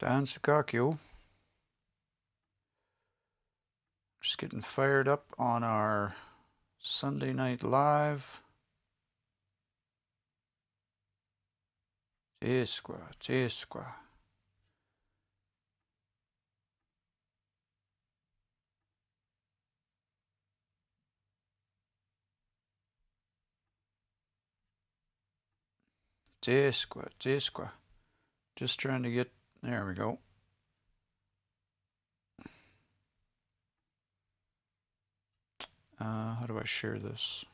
Dansukakyo. Just getting fired up on our Sunday night live. Jesqua, Jesqua. Jesqua, Jesqua. Just trying to get, there we go. How do I share this?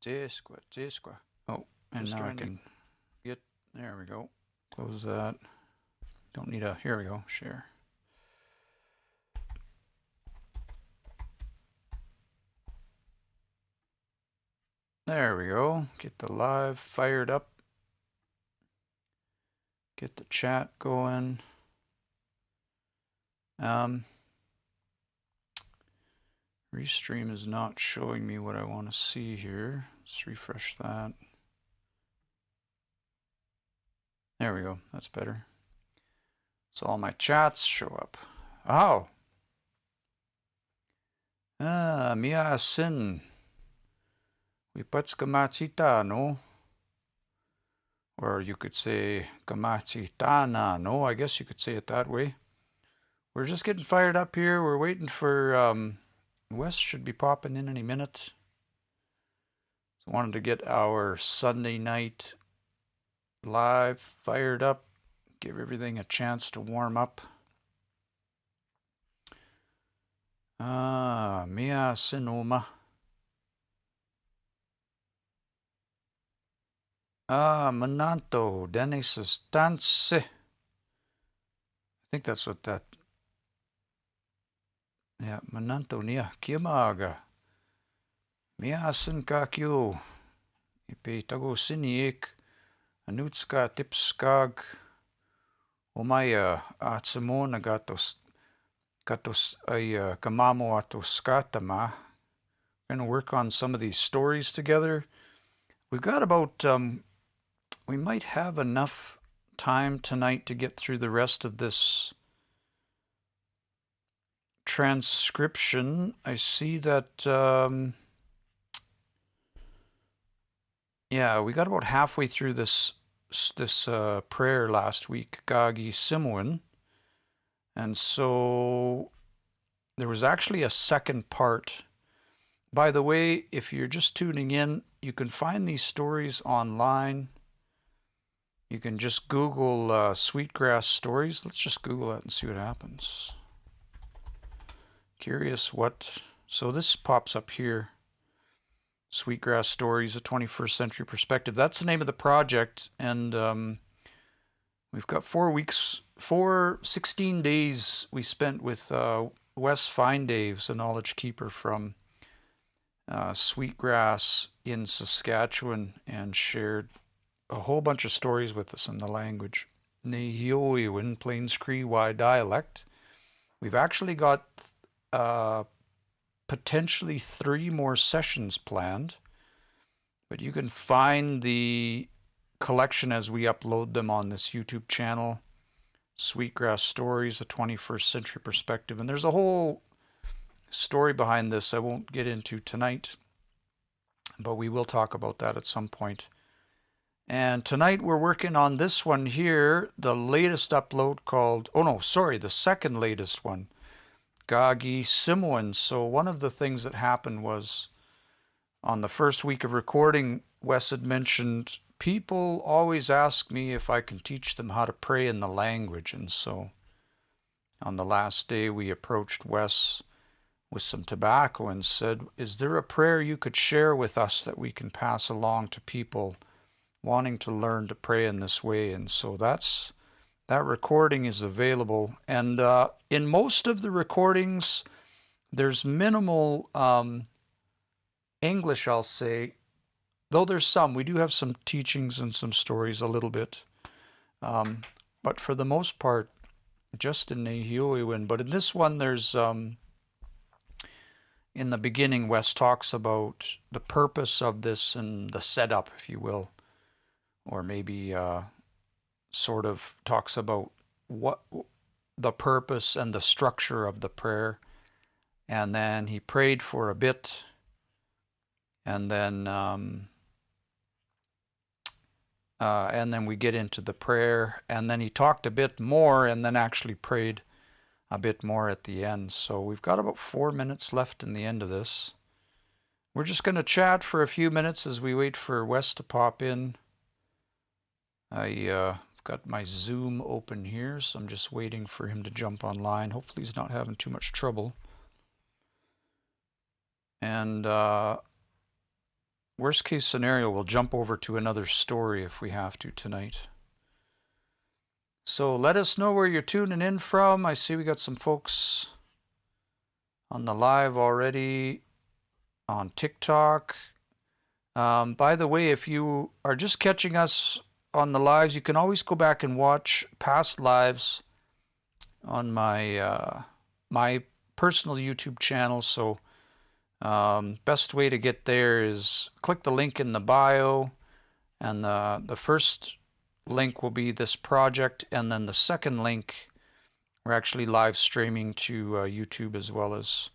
Jesqua, Jesqua. Oh, and just now I can get, there we go. Close that. Don't need a, here we go, share. There we go. Get the live fired up. Get the chat going. Restream is not showing me what I want to see here. Let's refresh that. There we go. That's better. So all my chats show up. Oh. Mia sin. Wipatska no? Or you could say kamachitana, no? I guess you could say it that way. We're just getting fired up here. We're waiting for Wes should be popping in any minute. So wanted to get our Sunday night live fired up, give everything a chance to warm up. Mia sinoma. Mananto, Dennis Stance. I think that's what that. Yeah, Mananto nia kiamaga. Mia sin kakyo. Ipe tago siniek. Anutska tipskag. Omaya atsamona gatos ay kamamo atoskatama. We're going to work on some of these stories together. We've got about, we might have enough time tonight to get through the rest of this transcription. I see that, yeah, we got about halfway through this prayer last week, Gagi Simwin. And so there was actually a second part. By the way, if you're just tuning in, you can find these stories online. You can just Google Sweetgrass stories. Let's just Google it and see what happens. Curious what, so this pops up here. Sweetgrass Stories, a 21st Century Perspective. That's the name of the project, and we've got 16 days we spent with Wes Fineday, who's a knowledge keeper from Sweetgrass in Saskatchewan, and shared a whole bunch of stories with us in the language. Nehioiwin, Plains Cree Y dialect. We've actually got potentially 3 more sessions planned, but you can find the collection as we upload them on this YouTube channel, Sweetgrass Stories, a 21st Century Perspective. And there's a whole story behind this I won't get into tonight, but we will talk about that at some point. And tonight we're working on this one here, the latest upload called, oh no, sorry, the second latest one, Gagi Simwin. So one of the things that happened was on the first week of recording, Wes had mentioned people always ask me if I can teach them how to pray in the language. And so on the last day, we approached Wes with some tobacco and said, is there a prayer you could share with us that we can pass along to people wanting to learn to pray in this way? And so that recording is available. And in most of the recordings, there's minimal English, I'll say, though there's some. We do have some teachings and some stories a little bit. But for the most part, just in Nehioiwin. But in this one, there's, in the beginning, Wes talks about the purpose of this and the setup, if you will. or maybe sort of talks about what the purpose and the structure of the prayer. And then he prayed for a bit, and then we get into the prayer, and then he talked a bit more, and then actually prayed a bit more at the end. So we've got about 4 minutes left in the end of this. We're just going to chat for a few minutes as we wait for Wes to pop in. I've got my Zoom open here, so I'm just waiting for him to jump online. Hopefully he's not having too much trouble. And worst case scenario, we'll jump over to another story if we have to tonight. So let us know where you're tuning in from. I see we got some folks on the live already on TikTok. By the way, if you are just catching us on the lives, you can always go back and watch past lives on my my personal YouTube channel. So best way to get there is click the link in the bio, and the first link will be this project, and then the second link, we're actually live streaming to YouTube as well as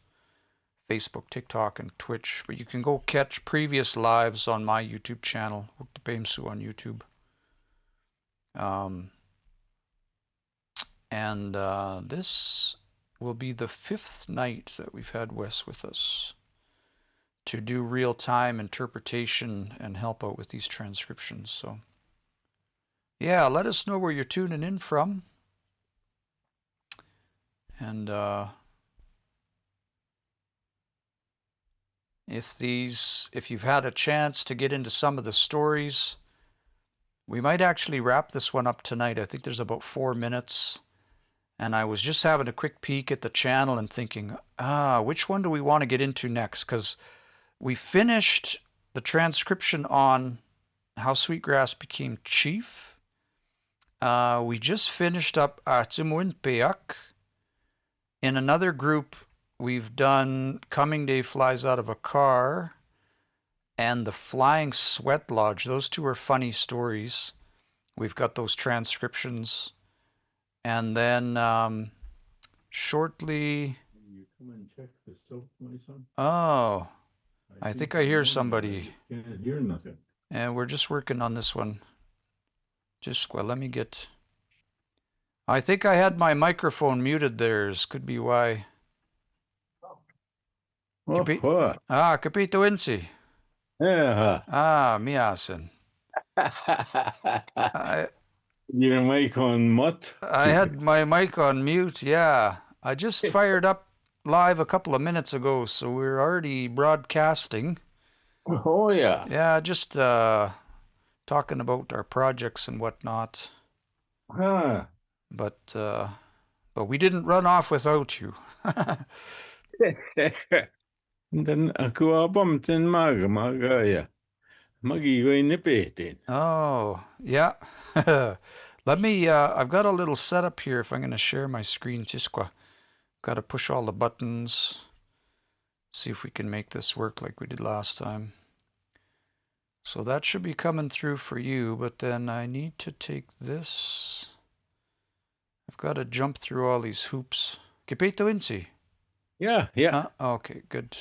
Facebook, TikTok, and Twitch. But you can go catch previous lives on my YouTube channel, Pemsu on YouTube. This will be the 5th night that we've had Wes with us to do real-time interpretation and help out with these transcriptions. So yeah, let us know where you're tuning in from. And if you've had a chance to get into some of the stories, we might actually wrap this one up tonight. I think there's about 4 minutes. And I was just having a quick peek at the channel and thinking, which one do we want to get into next? Because we finished the transcription on how Sweetgrass became chief. We just finished up Atimuin Peak. In another group, we've done Coming Day Flies Out of a Car and The Flying Sweat Lodge. Those two are funny stories. We've got those transcriptions. And then shortly... You come and check the soap, my son? Oh, I think I hear somebody. I can't hear nothing. And we're just working on this one. Let me get... I think I had my microphone muted there. Could be why. Kapito Insi. Yeah. Miasen. Your mic on mute? I had my mic on mute, yeah. I just fired up live a couple of minutes ago, so we're already broadcasting. Oh, yeah. Yeah, just talking about our projects and whatnot. But we didn't run off without you. Dan aku abam tin magaya. Magigoy nipitin. Oh, yeah. Let me, I've got a little setup here if I'm going to share my screen. Got to push all the buttons. See if we can make this work like we did last time. So that should be coming through for you, but then I need to take this. I've got to jump through all these hoops. Kipito Insi? Yeah. Okay, good.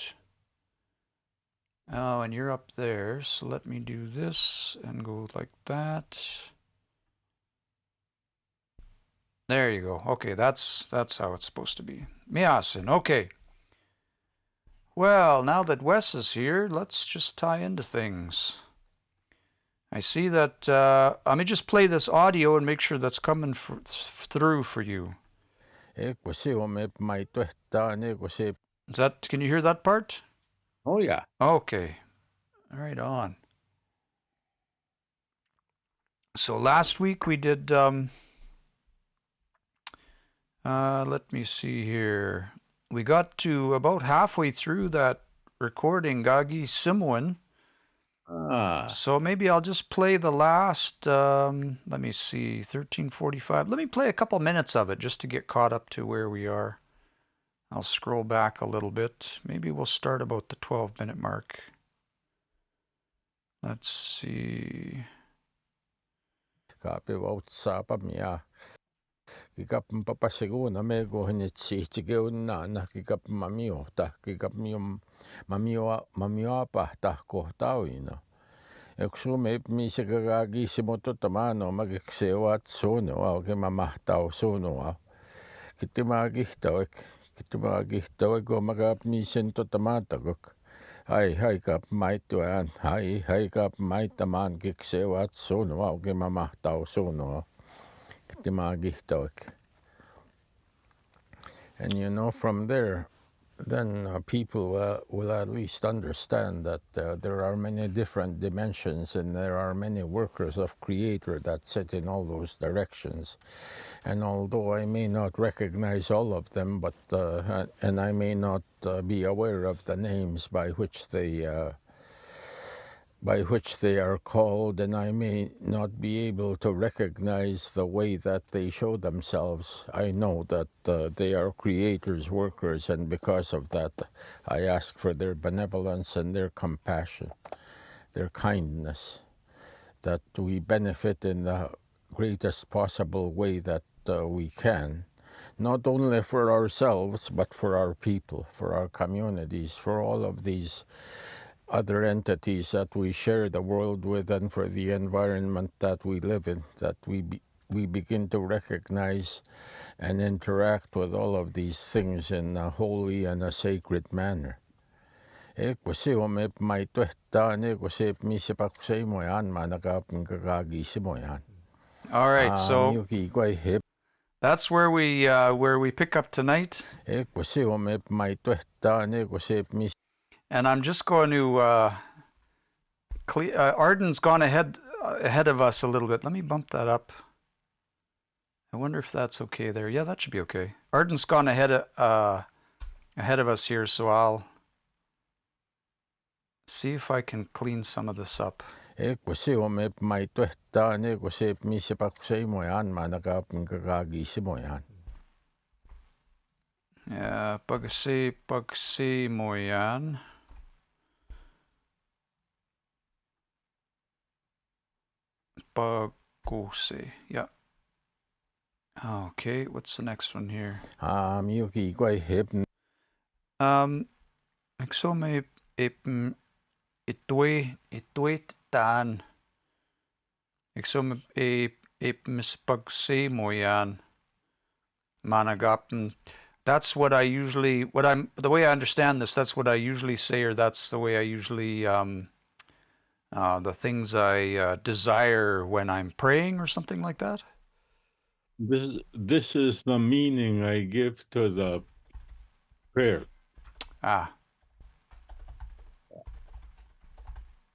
Oh, and you're up there, so let me do this and go like that. There you go. Okay, that's how it's supposed to be. Miasin, okay. Well, now that Wes is here, let's just tie into things. I see that, let me just play this audio and make sure that's coming through for you. Is that, can you hear that part? Oh, yeah. Okay. Right on. So last week we did, let me see here. We got to about halfway through that recording, Gagi Simwin. So maybe I'll just play the last, let me see, 13:45. Let me play a couple minutes of it just to get caught up to where we are. I'll scroll back a little bit. Maybe we'll start about the 12-minute mark. Let's see. kapi vautsaapa mia kikap papasiguna mego hinitsihtigeunna na kikap mamio ta kikap mamio pa ta kohtauino eksu me misegagi simoto tamano magiksewat sono au ke mamahtau sono kitimagihtoek go magap misento tamatagok hai kap maituan hai kap maitaman giksewat sono au ke mamahtau sono kitimagihtoek. And you know, from there, then people will at least understand that there are many different dimensions and there are many workers of Creator that sit in all those directions. And although I may not recognize all of them, but and I may not be aware of the names by which they are called, and I may not be able to recognize the way that they show themselves, I know that they are Creator's workers, and because of that, I ask for their benevolence and their compassion, their kindness, that we benefit in the greatest possible way that we can, not only for ourselves, but for our people, for our communities, for all of these other entities that we share the world with, and for the environment that we live in, that we begin to recognize and interact with all of these things in a holy and a sacred manner. All right, so that's where we pick up tonight. And I'm just going to Arden's gone ahead of us a little bit. Let me bump that up. I wonder if that's okay there. Yeah, that should be okay. Arden's gone ahead of us here, so I'll see if I can clean some of this up. Yeah, pagsi mo yan. Pagkusi, yeah. Okay, what's the next one here? So may ituit taan. So mispagsi mo yan. Managapin. That's what I usually, the way I understand this, that's what I usually say, or that's the way I usually, the things I desire when I'm praying or something like that. This is the meaning I give to the prayer.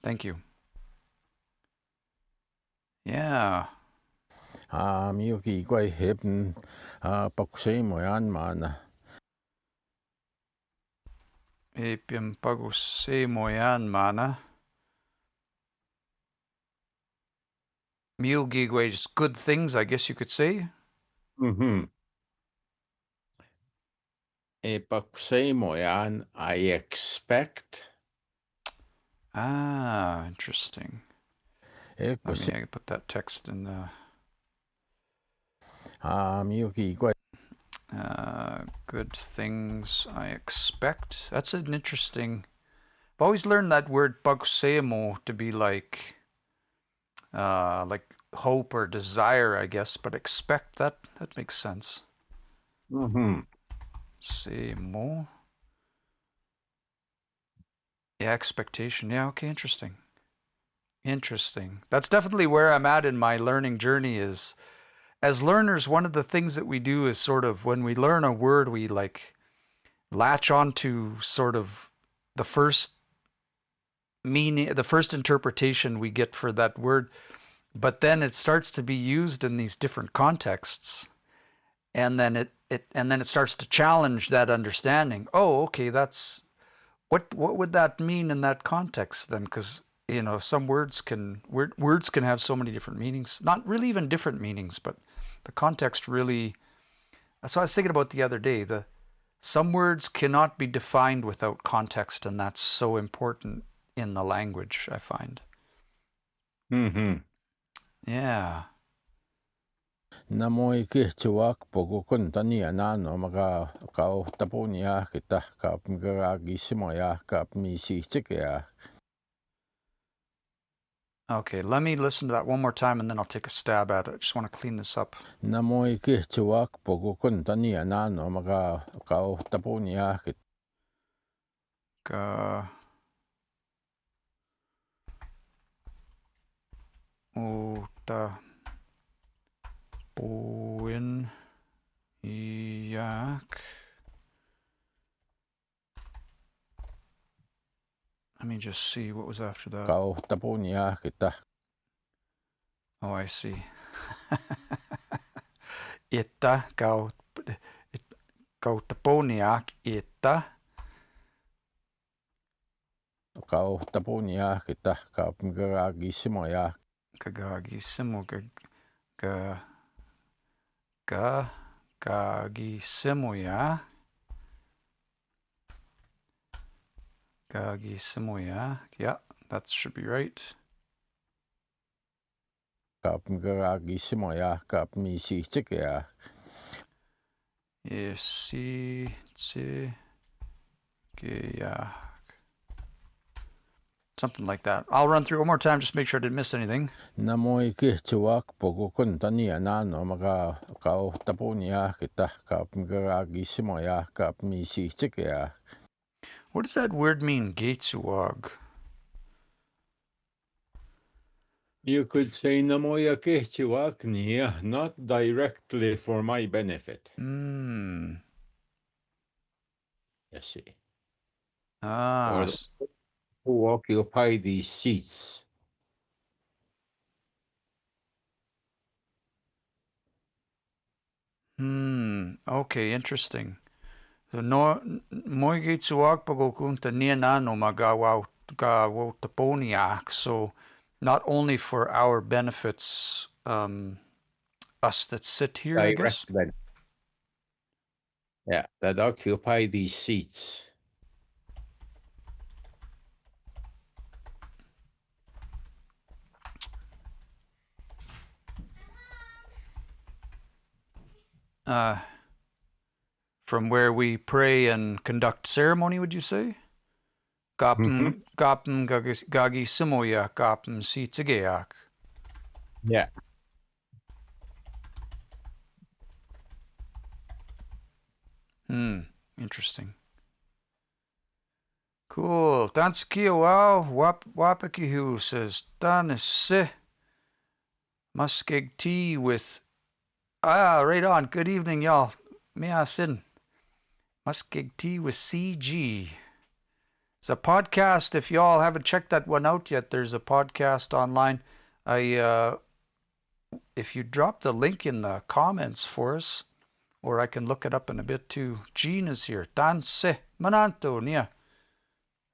Thank you. Yeah. Miyuki quay hiệp pagsay mo yan mana. Ipim pagusay mo yan mana. Miyugi is good things, I guess you could say. Pagsay mo yan, I expect. Interesting. I can put that text in the... good things I expect. That's an interesting... I've always learned that word pagsemo to be like hope or desire, I guess, but expect, that makes sense. Semo. Yeah, expectation. Yeah, okay, interesting. Interesting. That's definitely where I'm at in my learning journey. Is as learners, one of the things that we do is sort of when we learn a word, we like latch onto sort of the first meaning, the first interpretation we get for that word, but then it starts to be used in these different contexts, and then it starts to challenge that understanding. Oh, okay, that's what would that mean in that context then? Because you know, some words can have so many different meanings. Not really even different meanings, but the context really. That's what I was thinking about the other day. Some words cannot be defined without context, and that's so important in the language, I find. Yeah. Namoy kihchuak pogukun tania nano maka kau tapunia kita kap gagagissimoya kap misichikea. Okay, let me listen to that one more time and then I'll take a stab at it. I just want to clean this up. Namoy kihchuak pogukun tania nano maka kau tapunia kita. Uta Buin Yak. Let me just see what was after that. Kau tapunia kita. Oh, I see. Ita kau taponiak ita. Kau tapunia kita kap gagagissimoya. Gagagissimo Gagissimoya. Gagissimoya. Yeah, that should be right. Kap gagagissimoya kap misichikea. Something like that. I'll run through one more time, just make sure I didn't miss anything. Namoy kihchuak pogukun tania nano maka kau tapunia kita kap gagagissimoya kap misichikea. What does that word mean, Gatesuag? You could say namoya kihchuak nia, not directly for my benefit. Hmm. You see. Ah. Or who occupy these seats. Okay, interesting. So no moi Gatesuag pagokunta nianano magawa taponiak. So not only for our benefits, us that sit here, I guess. Benefit. Yeah, that occupy these seats. From where we pray and conduct ceremony, would you say? Gapm gagi simoya gapm sitzigeak. Yeah. Interesting. Cool. Danskiyo wow wapakihu says Danisse muskeg tea with right on. Good evening, y'all. Miasin. Muskeg tea with CG. It's a podcast. If y'all haven't checked that one out yet, there's a podcast online. If you drop the link in the comments for us, or I can look it up in a bit too. Jean is here. Danse mananto nia.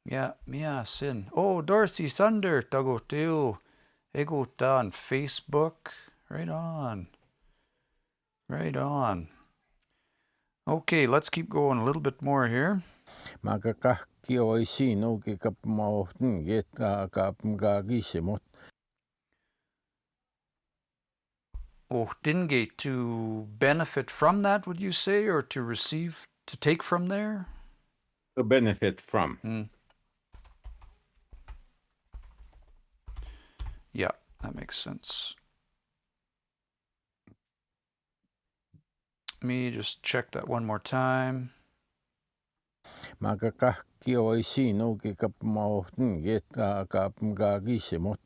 Yeah, mia sin. Oh, Dorothy Thunder tagoteo. Egota on Facebook. Right on. Right on. Okay, let's keep going a little bit more here. Makakahki oisi no ki kap mo get kap gagisimot. Oh, Dingate, to benefit from that, would you say, or to receive, to take from there? To benefit from. Yeah, that makes sense. Let me just check that one more time. Makakahki oisi no ki kap mo get kap gagisimot.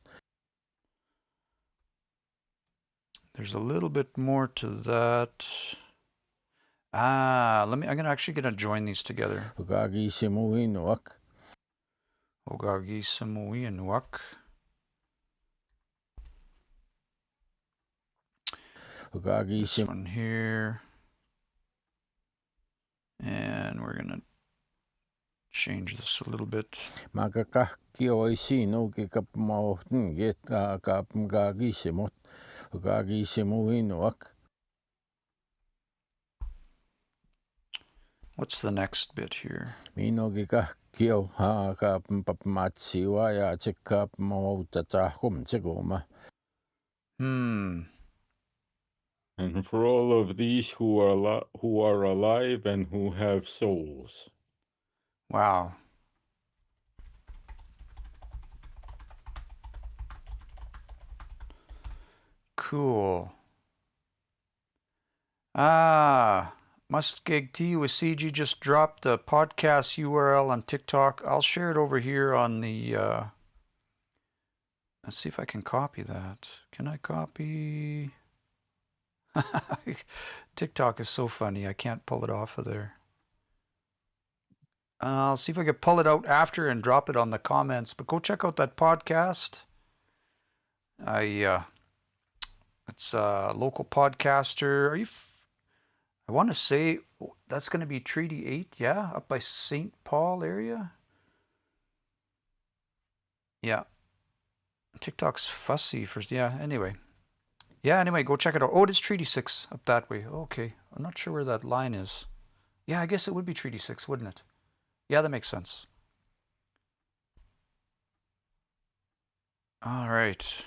There's a little bit more to that. I'm actually gonna join these together. Gagisimuinuak. Ogagi Samuianuak. This one here. And we're gonna change this a little bit. Makakahki oisi no ki kap mo get kap gagisimot. Gagisimuinuak. What's the next bit here? Minogika kio ha kap papmatsiwa ya chikap mo tatahum chigoma. And for all of these who are alive and who have souls. Wow. Cool. Muskeg Tea with CG just dropped the podcast URL on TikTok. I'll share it over here on the, let's see if I can copy that. Can I copy? TikTok is so funny. I can't pull it off of there. I'll see if I can pull it out after and drop it on the comments. But go check out that podcast. It's a local podcaster. I want to say that's going to be Treaty 8, yeah, up by St. Paul area. Yeah. TikTok's fussy for, yeah, anyway. Yeah, anyway, go check it out. Oh, it is Treaty 6 up that way. Okay. I'm not sure where that line is. Yeah, I guess it would be Treaty 6, wouldn't it? Yeah, that makes sense. All right.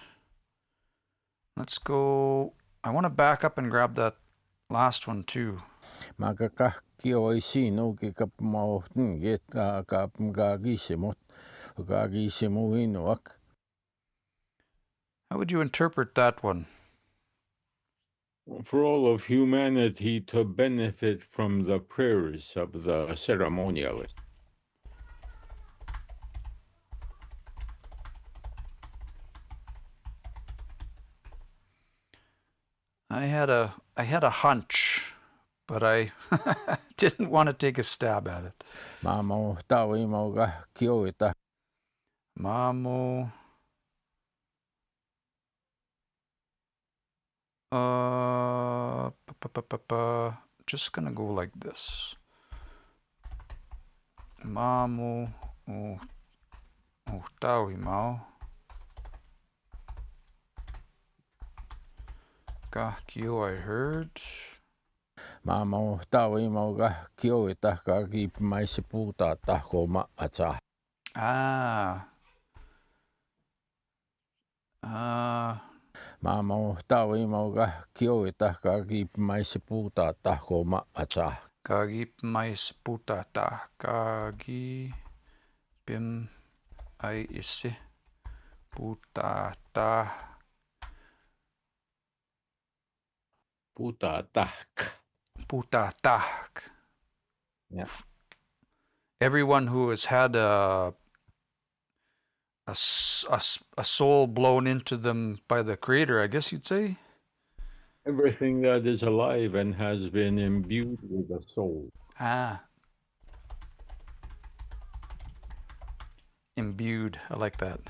Let's go. I want to back up and grab that last one too. Makakahki oisino kikapmauhtn get kagamgagisimot gagisimuinuak. How would you interpret that one? For all of humanity to benefit from the prayers of the ceremonialist. I had a hunch, but I didn't want to take a stab at it. Mamo tawimauga kioita. Mamo. Just gonna go like this. Mamo. Tawimau. Kahkio, I heard. Mamo tawimauga kioita kagip maisiputa tahkoma atsa. Mamo tawimauga kioita kagip maisiputa tahkoma atsa. Kagip maisiputa kagi pim ai isi putata. Putatak. Yeah. Everyone who has had a soul blown into them by the Creator, I guess you'd say? Everything that is alive and has been imbued with a soul. Imbued. I like that.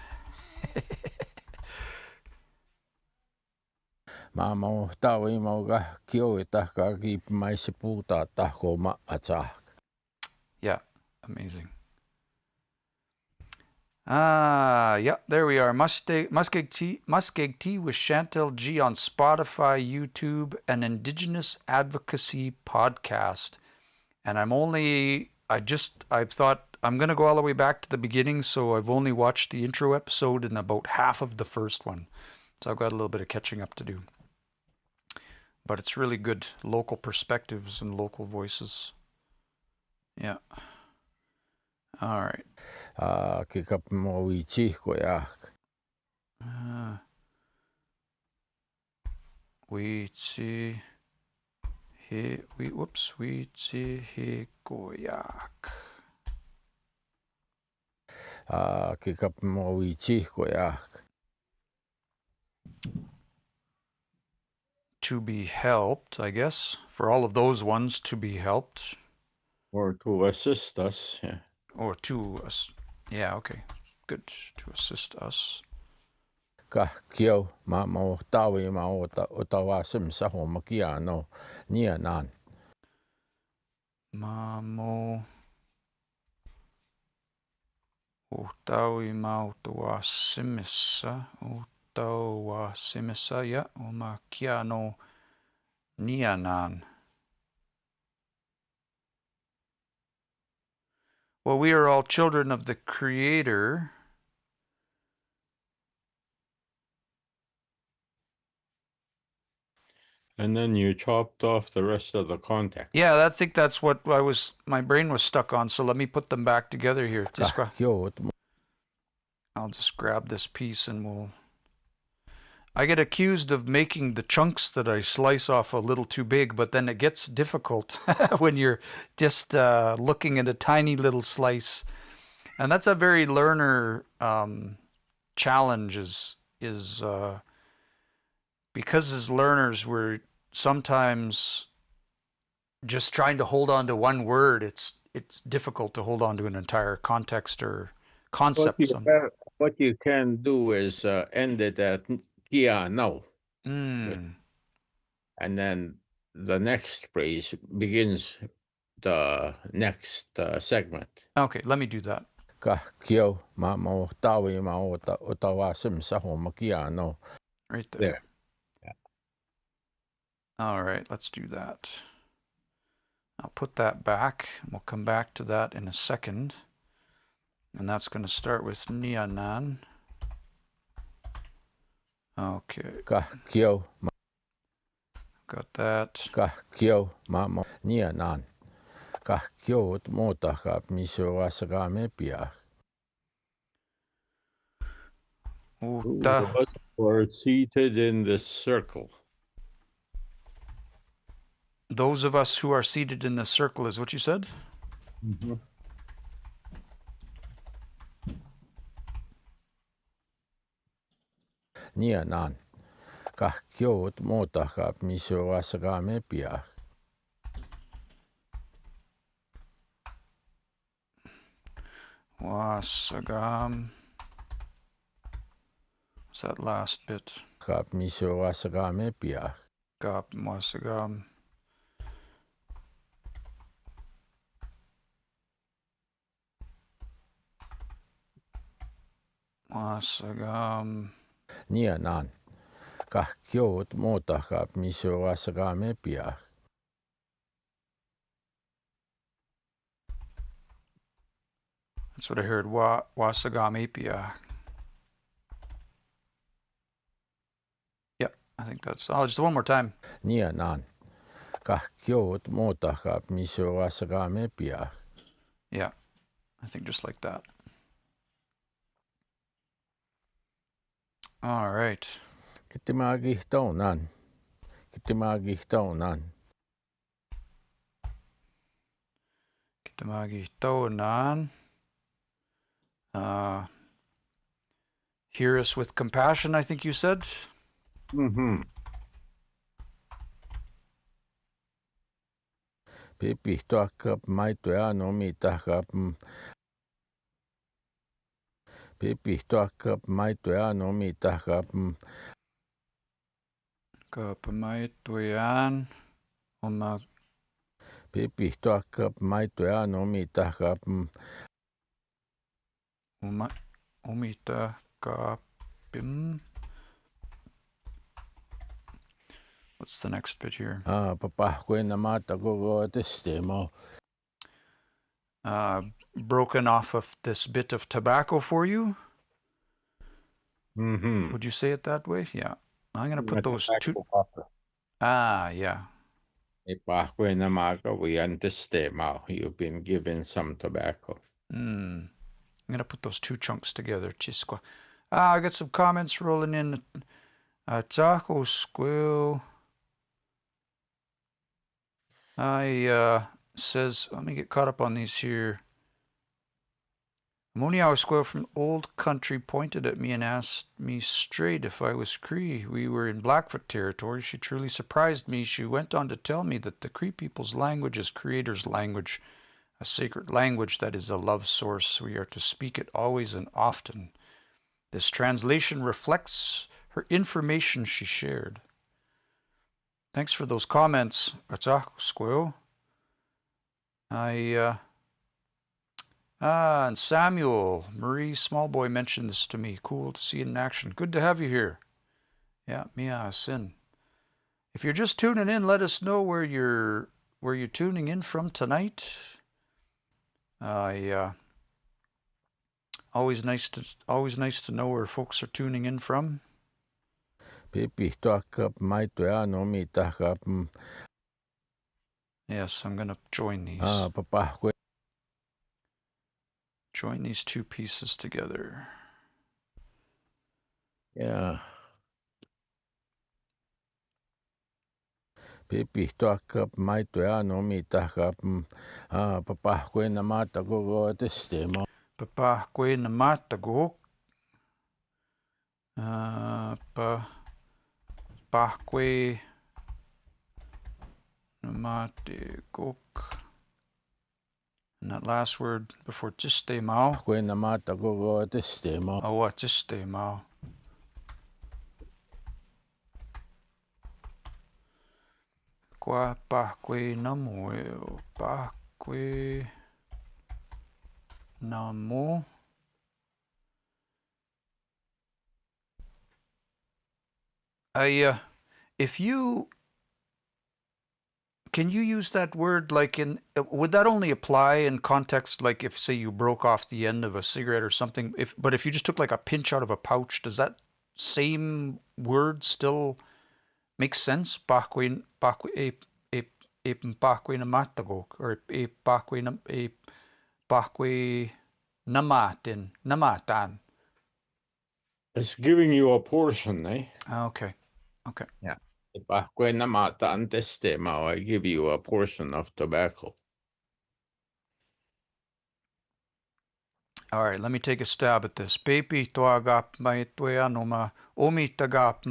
Mamo tawimauga kioita kagip maisiputa tahkoma atsa. Yeah, amazing. Yeah, there we are. Muskeg Tea with Chantel G on Spotify, YouTube, an Indigenous Advocacy podcast. And I thought I'm going to go all the way back to the beginning, so I've only watched the intro episode and about half of the first one. So I've got a little bit of catching up to do. But it's really good local perspectives and local voices. Yeah. All right. Kikapmoichi koya. We he koyak. Kikapmoichi koya. To be helped, I guess. For all of those ones, to be helped. Or to assist us. Yeah. Or to us. Yeah, okay. Good. To assist us. Kahkio mamo tawimau utawasim saho makiano nianan. Mamo utawimau utawasimisa ya umakiano nianan. Well, we are all children of the Creator. And then you chopped off the rest of the context. Yeah, I think that's what my brain was stuck on. So let me put them back together here. I'll just grab this piece and I get accused of making the chunks that I slice off a little too big, but then it gets difficult when you're just looking at a tiny little slice. And that's a very learner challenge is because as learners we're sometimes just trying to hold on to one word. It's difficult to hold on to an entire context or concept. What you can do is end it at kia no. Mm. And then the next phrase begins the next segment. Okay, let me do that. Right there. There. Yeah. All right, let's do that. I'll put that back. We'll come back to that in a second. And that's going to start with nianan. Okay. Got that. Nianan. Uta. Or seated in the circle. Those of us who are seated in the circle is what you said? Mm-hmm. Nianan. Kahkiot motakap miso wasagame piach. Wasagam. What's that last bit? Kap miso wasagame piach. Kap wasagam. Wasagam. Nianan. Kahkiot motakap miso wasagame piach. That's what I heard. Wasagam apia. Yep, I think that's all. Just one more time. Nianan. Kahkiot motakap miso wasagame piach. Yeah, I think just like that. All right. Kitimagihtonan. Kitamagihtonan. Hear us with compassion, I think you said. Mm-hmm. Pipihtoakap maitoano mitakap. Pipihtoakap maitoano mitakap. Kapamaituyan. Pipihtoakap maitoano mitakap. Umita kapim. What's the next bit here? Broken off of this bit of tobacco for you. Mm-hmm. Would you say it that way? Yeah. I'm going to put those two. Yeah. You've been given some tobacco. I'm going to put those two chunks together. Chisqua. I got some comments rolling in. Taco Squill. Says, let me get caught up on these here. Moniau Squirrel from Old Country pointed at me and asked me straight if I was Cree. We were in Blackfoot territory. She truly surprised me. She went on to tell me that the Cree people's language is Creator's language, a sacred language that is a love source. We are to speak it always and often. This translation reflects her information she shared. Thanks for those comments, Squirrel. And Samuel, Marie Smallboy mentioned this to me. Cool to see it in action. Good to have you here. Yeah, Mia Sin. If you're just tuning in, let us know where you're tuning in from tonight. Always nice to know where folks are tuning in from. Yes, I'm going to join these. Join these two pieces together. Yeah. Pipihtoakap maitoano mitahkap papahkwe na matagogo testemo. Papahkwe na matagok. Papahkwe na matagok. And that last word before tistemo. Papahkwe na matagogo testemo. Oh, what tistemo? Qua pahkwe namo. Pahkwe namo. If you can you use that word like in would that only apply in context like if say you broke off the end of a cigarette or something but if you just took like a pinch out of a pouch, does that same word still make sense? Pakwe na matagok or pakwe namatan. It's giving you a portion, eh? Okay. Okay. Yeah. Papahkwe na matan testemo. I give you a portion of tobacco. All right, let me take a stab at this. Pepi toagap mai tueanoma omi tagap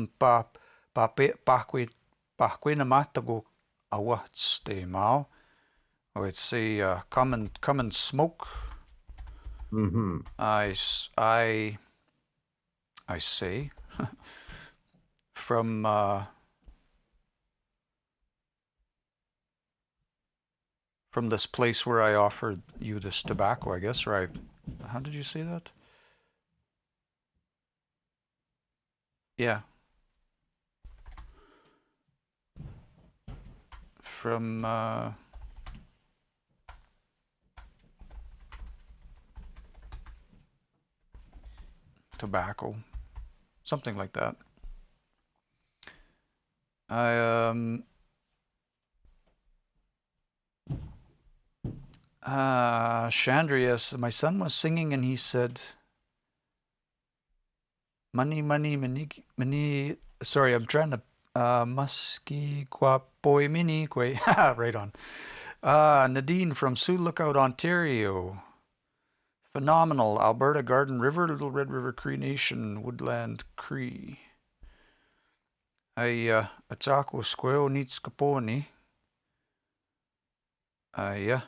pakwe na matago awats te mao. Oh, it's say come and smoke. Mm-hmm. I say from this place where I offered you this tobacco, I guess, or how did you say that? Yeah. From tobacco, something like that. Chandra, yes, my son was singing and he said, money, sorry, I'm trying to, musky guapoy mini quay, right on. Nadine from Sioux Lookout, Ontario. Phenomenal. Alberta Garden River, Little Red River Cree Nation, Woodland Cree. Atako squeo needs caponi. Yeah.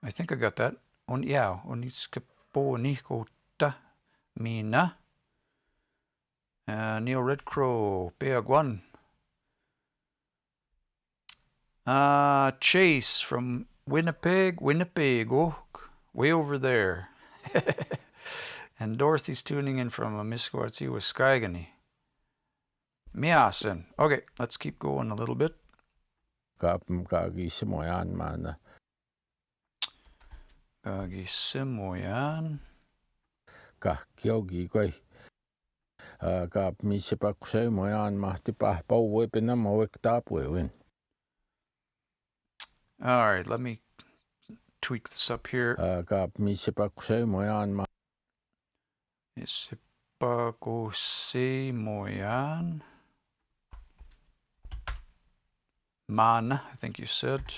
I think I got that. Onitskaponi kota mina. Neil Red Crow, Beagwan. Chase from Winnipeg, oh, way over there. And Dorothy's tuning in from Amiskwartsi, Waskaigani. Miasen. Okay, let's keep going a little bit. Kagisimoyan. Kahkiogi koi. Kap misipakusay moyan mahtipah pauwepin na mawektapuewin. All right, let me tweak this up here. Kap misipakusay moyan Isipakose moyan. Man, I think you said.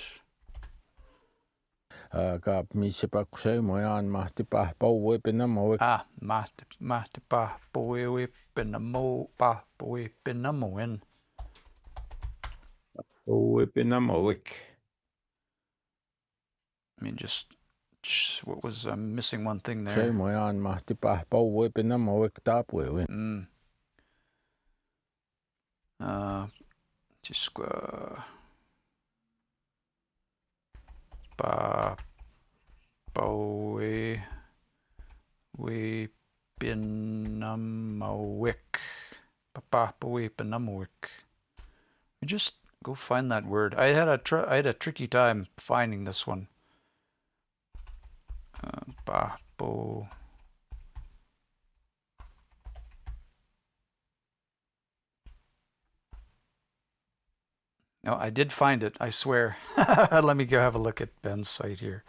Kap misipakusay moyan mahtipah pauwepin na mawek. Mahtipah pauwepin na pauwepin na mawin. Pauwepin na mawek. I mean, just what was I'm missing one thing there. Say moyan mahtipah pauwepin na mawektapuewin. Just we pinamawik. We just go find that word. I had a tricky time finding this one. No, I did find it, I swear. Let me go have a look at Ben's site here.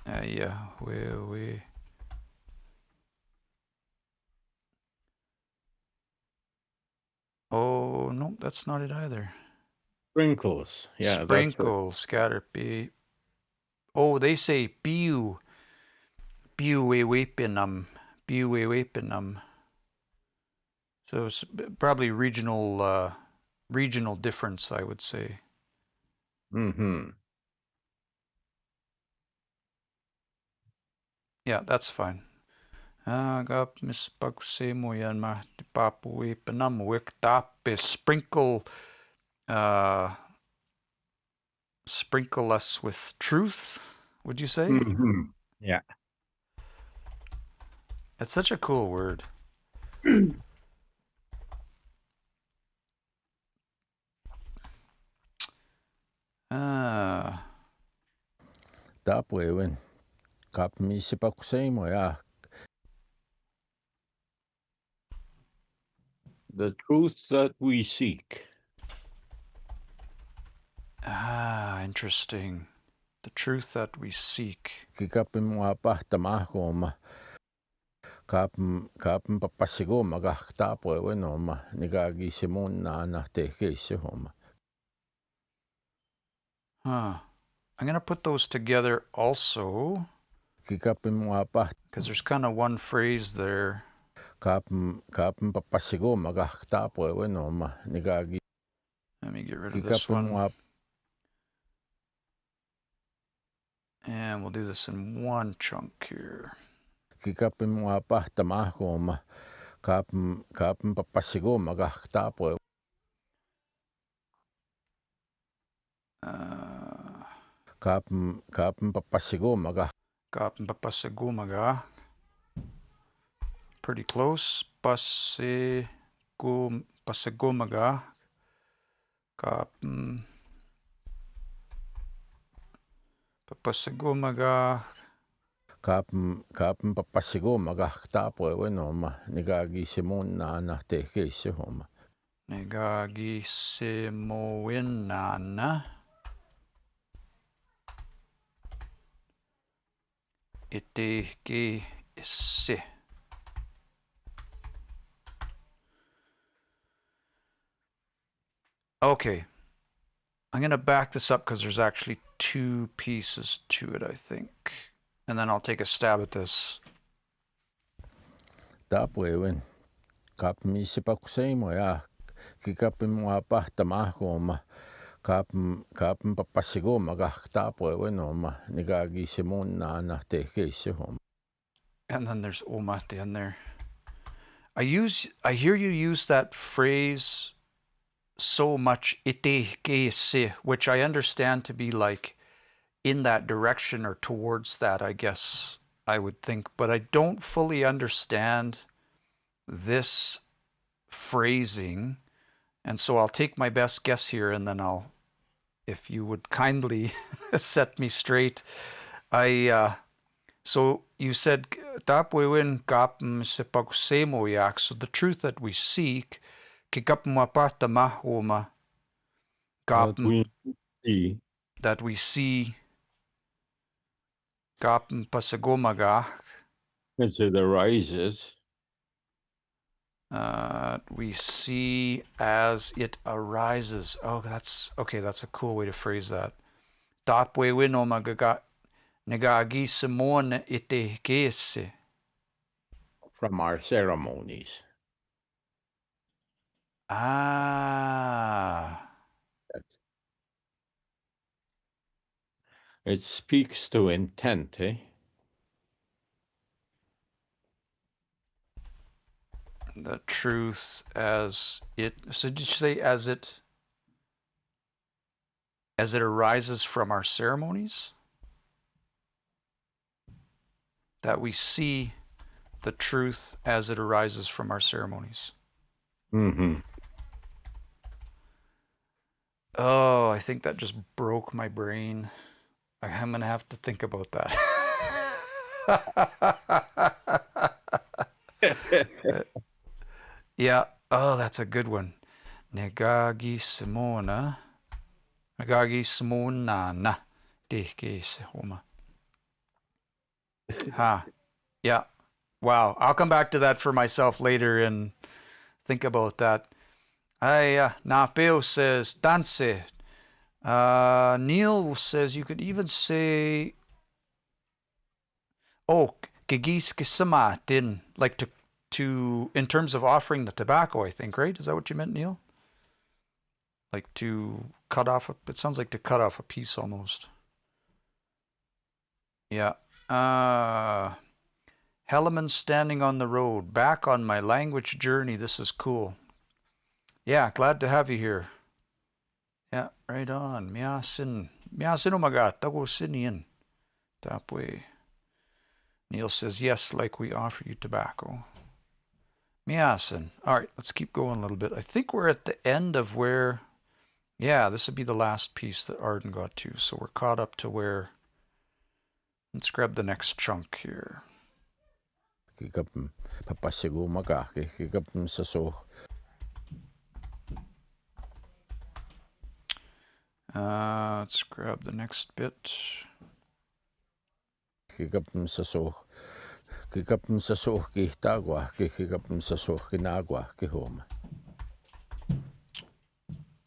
Yeah, we. Oh, no, that's not it either. Sprinkles. Yeah, Sprinkle, scatter, be. Oh, they say piu. Piuewepinum. Piuewepinum. So it's probably regional difference, I would say. Mm-hmm. Yeah, that's fine. Agap mispagse mo yan ma papuwepanam wiktape sprinkle sprinkle us with truth, would you say? Mm-hmm. Yeah. It's such a cool word. Tapwewin. Kap misipakusemo ya. The truth that we seek. Interesting. The truth that we seek. Kikapin mo apahtamahkoma. Kapin papasigoma tapwewin oma. Nigagisimon na natekesihoma. Huh. I'm going to put those together also. Because there's kind of one phrase there. Let me get rid of this one. And we'll do this in one chunk here. Papasigumaga. Pretty close. Pasigumaga. Papasigumaga. Kapin papasigumaga tapwewin oma. Nigagisimon na natekesihoma. Negagisimoinana. Itegese. Okay. I'm going to back this up because there's actually two pieces to it, I think. And then I'll take a stab at this. Tapwewin. Kapin misipakusemo ya. Kikapin mo apahtamahkoma. Kapin papasigumaga tapwewin oma. Nigagisimon na natekesihoma. And then there's oma at the end there. I hear you use that phrase so much, itekese, which I understand to be like in that direction or towards that, I guess I would think. But I don't fully understand this phrasing. And so I'll take my best guess here, and then if you would kindly set me straight. So you said, tapwewin kapm sepagsemo yak. So the truth that we seek, kikapmapata mahoma, kapm that we see, kapm pasagomaga. As it arises. We see as it arises. Oh, that's okay. That's a cool way to phrase that. Tapwewin omagaga. Negagisimon itekese. From our ceremonies. It speaks to intent, eh? The truth as it. So did you say as it arises from our ceremonies? That we see the truth as it arises from our ceremonies. Mm-hmm. Oh, I think that just broke my brain. I'm going to have to think about that. Yeah. Oh, that's a good one. Negagisimona. Negagisimona. Dehgesehoma. Ha. Yeah. Wow. I'll come back to that for myself later and think about that. Napeo says, danse. Neil says you could even say, oh, gigis kisamatin, like to, in terms of offering the tobacco, I think, right? Is that what you meant, Neil? Like to cut off, it sounds like to cut off a piece almost. Yeah. Helleman standing on the road, back on my language journey. This is cool. Yeah, glad to have you here. Yeah, right on. Miasin. Miasin umaga. Tago sinian. Tapwe. Neil says, yes, like we offer you tobacco. Miasin. All right, let's keep going a little bit. I think we're at the end of where, yeah, this would be the last piece that Arden got to. So we're caught up to where, let's grab the next chunk here. Let's grab the next bit.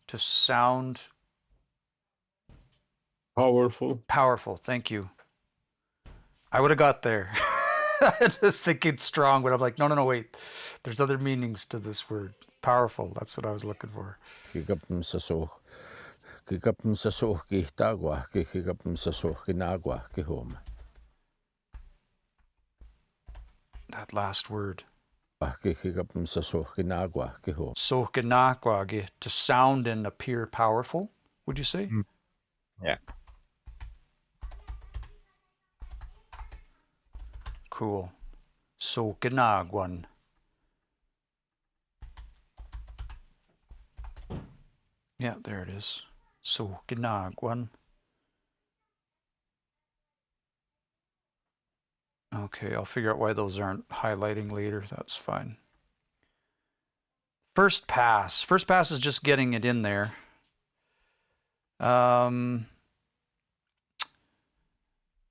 To sound Powerful. powerful. Thank you. I would have got there. I just think it's strong, but I'm like, no, wait. There's other meanings to this word. Powerful. That's what I was looking for. That last word. Sohkinagwage, to sound and appear powerful, would you say? Yeah. Cool. Sohkinagwan. Yeah, there it is. Sohkinagwan. Okay, I'll figure out why those aren't highlighting later. That's fine. First pass. First pass is just getting it in there.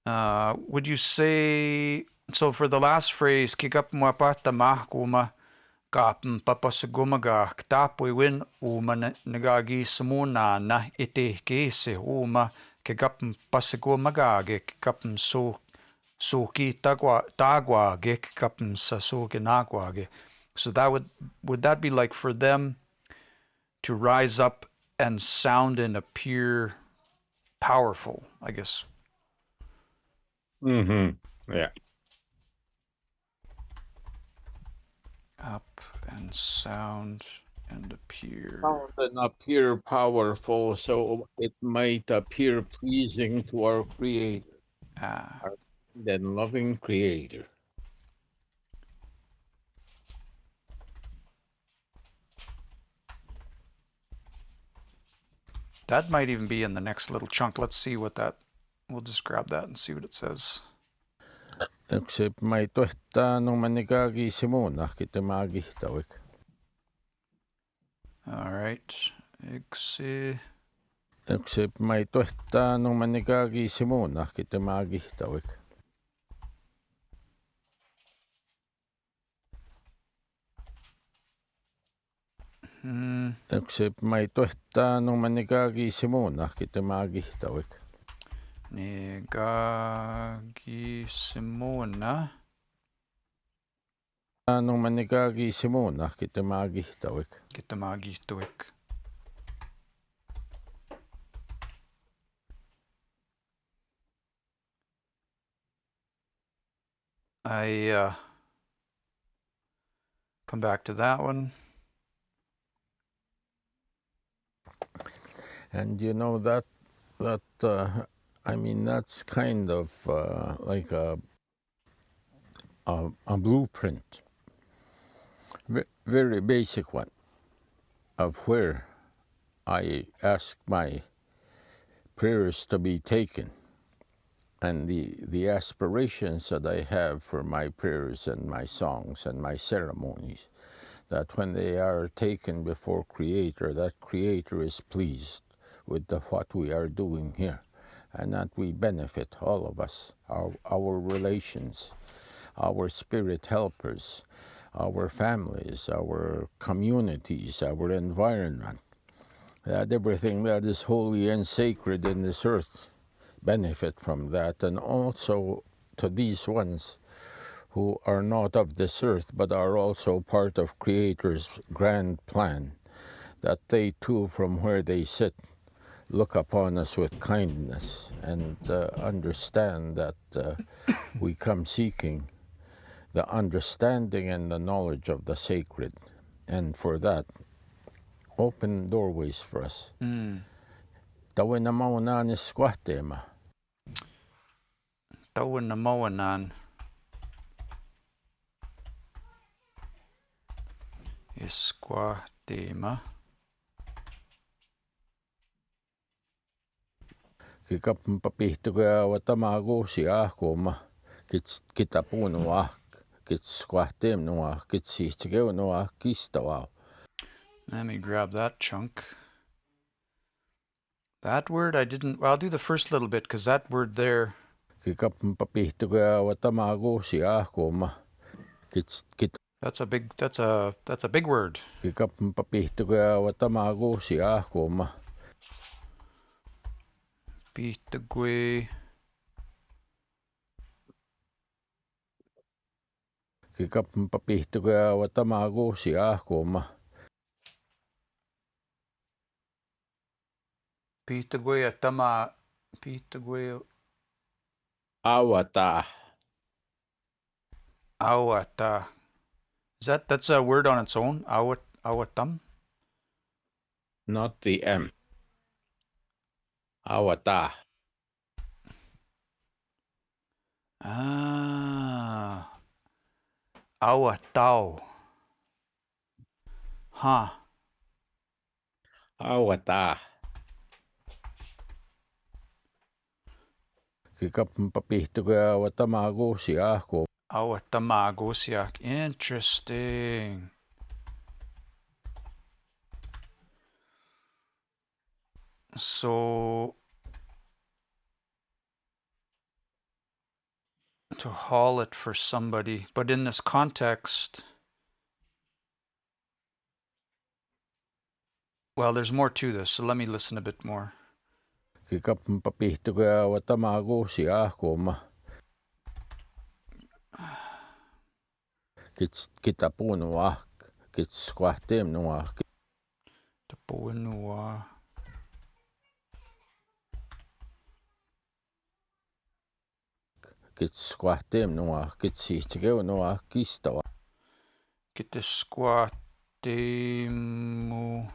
Would you say, so for the last phrase, kikap muapata mahkuma kapm papasugumaga ktapwe win uma nagagi samuna na ite kese uma kikapm pasigumagage kikapm soki tagwage kikapm sasoginagwage. So that would that be like for them to rise up and sound and appear powerful, I guess. Yeah. Up and sound and appear. Sound and appear powerful, so it might appear pleasing to our Creator, our then loving Creator. That might even be in the next little chunk. Let's see what that, we'll just grab that and see what it says. Except my tohta no manigagi simona kitemagi tawik. All right. Except my tohta no manigagi simona kitemagi tawik. Except my tohta no manigagi simona kitemagi tawik. Negagi Simona. No manigagi simona kitemagi tawik. Kitamagi tuik. I come back to that one. And you know that I mean that's kind of like a blueprint, very basic one, of where I ask my prayers to be taken, and the aspirations that I have for my prayers and my songs and my ceremonies. that when they are taken before Creator, that Creator is pleased with what we are doing here, and that we benefit, all of us, our relations, our spirit helpers, our families, our communities, our environment, that everything that is holy and sacred in this earth benefit from that, and also to these ones who are not of this earth but are also part of Creator's grand plan, that they too, from where they sit, look upon us with kindness and understand that we come seeking the understanding and the knowledge of the sacred, and for that, open doorways for us. Tawin na mauna ni squahtema. Tawin na mawanan isquatema. Kikapun papihtuga watamago si ahkoma. Kitapunu ah. Kitsquahtem no ah. Kitsihtigeo no ah. Kistawa. Let me grab that chunk. That word I didn't. Well, I'll do the first little bit because that word there. Kikapun papihtuga watamago si ahkoma. That's a big. That's a big word. Kikapun papihtuga watamago si ahkoma. Pitagwe. Kikapun papihtuga watamago si ahkoma. Pitagwe atama. Pitagwe Awata. awata. That's a word on its own? Awatam? Not the M. Awata. Ah. Awatao. Huh. Awata. Kikapun papihtuga watamago si ahkoma. Awatamagosiak. Interesting. So to haul it for somebody, but in this context, well, there's more to this, so let me listen a bit more. Kikapun papihtuga watamago si ahkoma. Kitapunu ah. Kitsquahtem no ah. Tapoinua. Kitsquahtem no ah. Kitsihtigeo no ah. Kistawa. Kitisquatemu.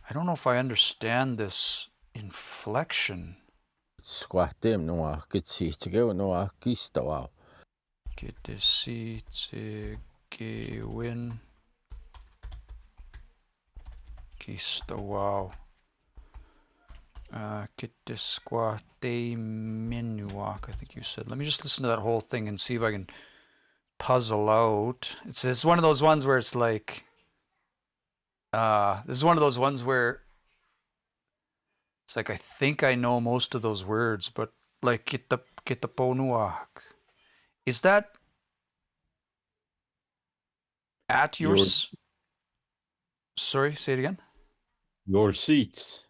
I don't know if I understand this inflection. Kitsquahtem no ah. Kitsihtigeo no ah. Kistawa. Kitisitigewin. Kistawau. Kitisquatemenuak, I think you said. Let me just listen to that whole thing and see if I can puzzle out. It's one of those ones where it's like, this is one of those ones where it's like, I think I know most of those words, but like kitaponuak. Is that at your... Sorry, say it again? Your seats.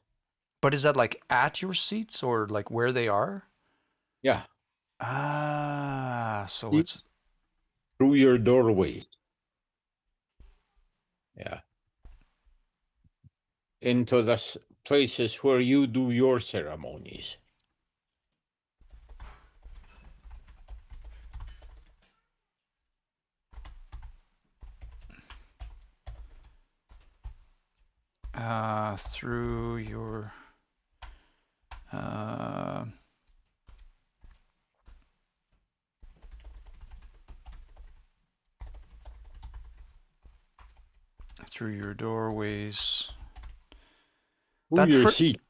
But is that like at your seats or like where they are? Yeah. Ah, so it's... Through your doorway. Yeah. Into the places where you do your ceremonies. Through your... through your doorways. Through your seat.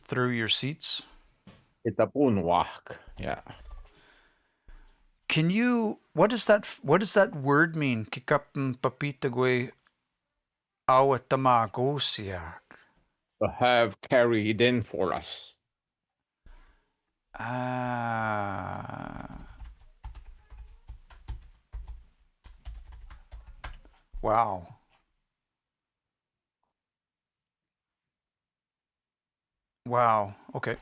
Through your seats. Itapunwak. Yeah. Can you? What does that word mean? Kikapm papitagwe awatamagosia. To have carried in for us. Ah. Wow. Wow. Okay.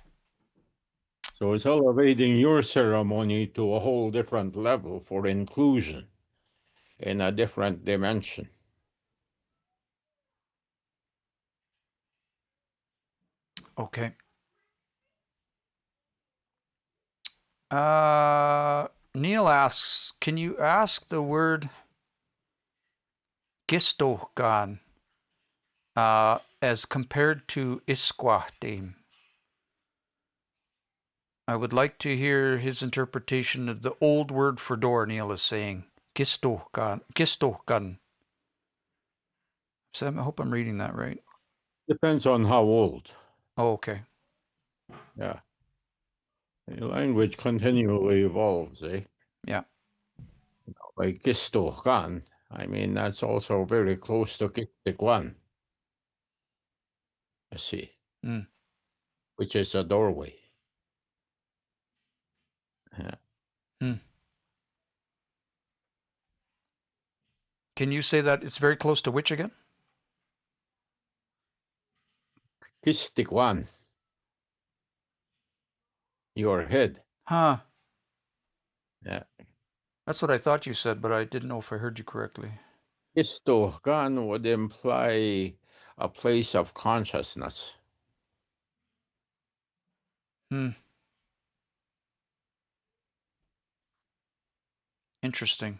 So it's elevating your ceremony to a whole different level for inclusion in a different dimension. Okay. Neil asks, can you ask the word gistohgan as compared to isquahtim? I would like to hear his interpretation of the old word for door. Neil is saying gistohgan. Gistohgan. So I hope I'm reading that right. Depends on how old. Oh, okay. Yeah. The language continually evolves, eh? Yeah. Like Kistokan, I mean, that's also very close to Kitikwan, I see, Mm. which is a doorway. Yeah. Mm. Can you say that it's very close to which again? Kistikwan, your head. Huh. Yeah. That's what I thought you said, but I didn't know if I heard you correctly. Kistokan would imply a place of consciousness. Hmm. Interesting.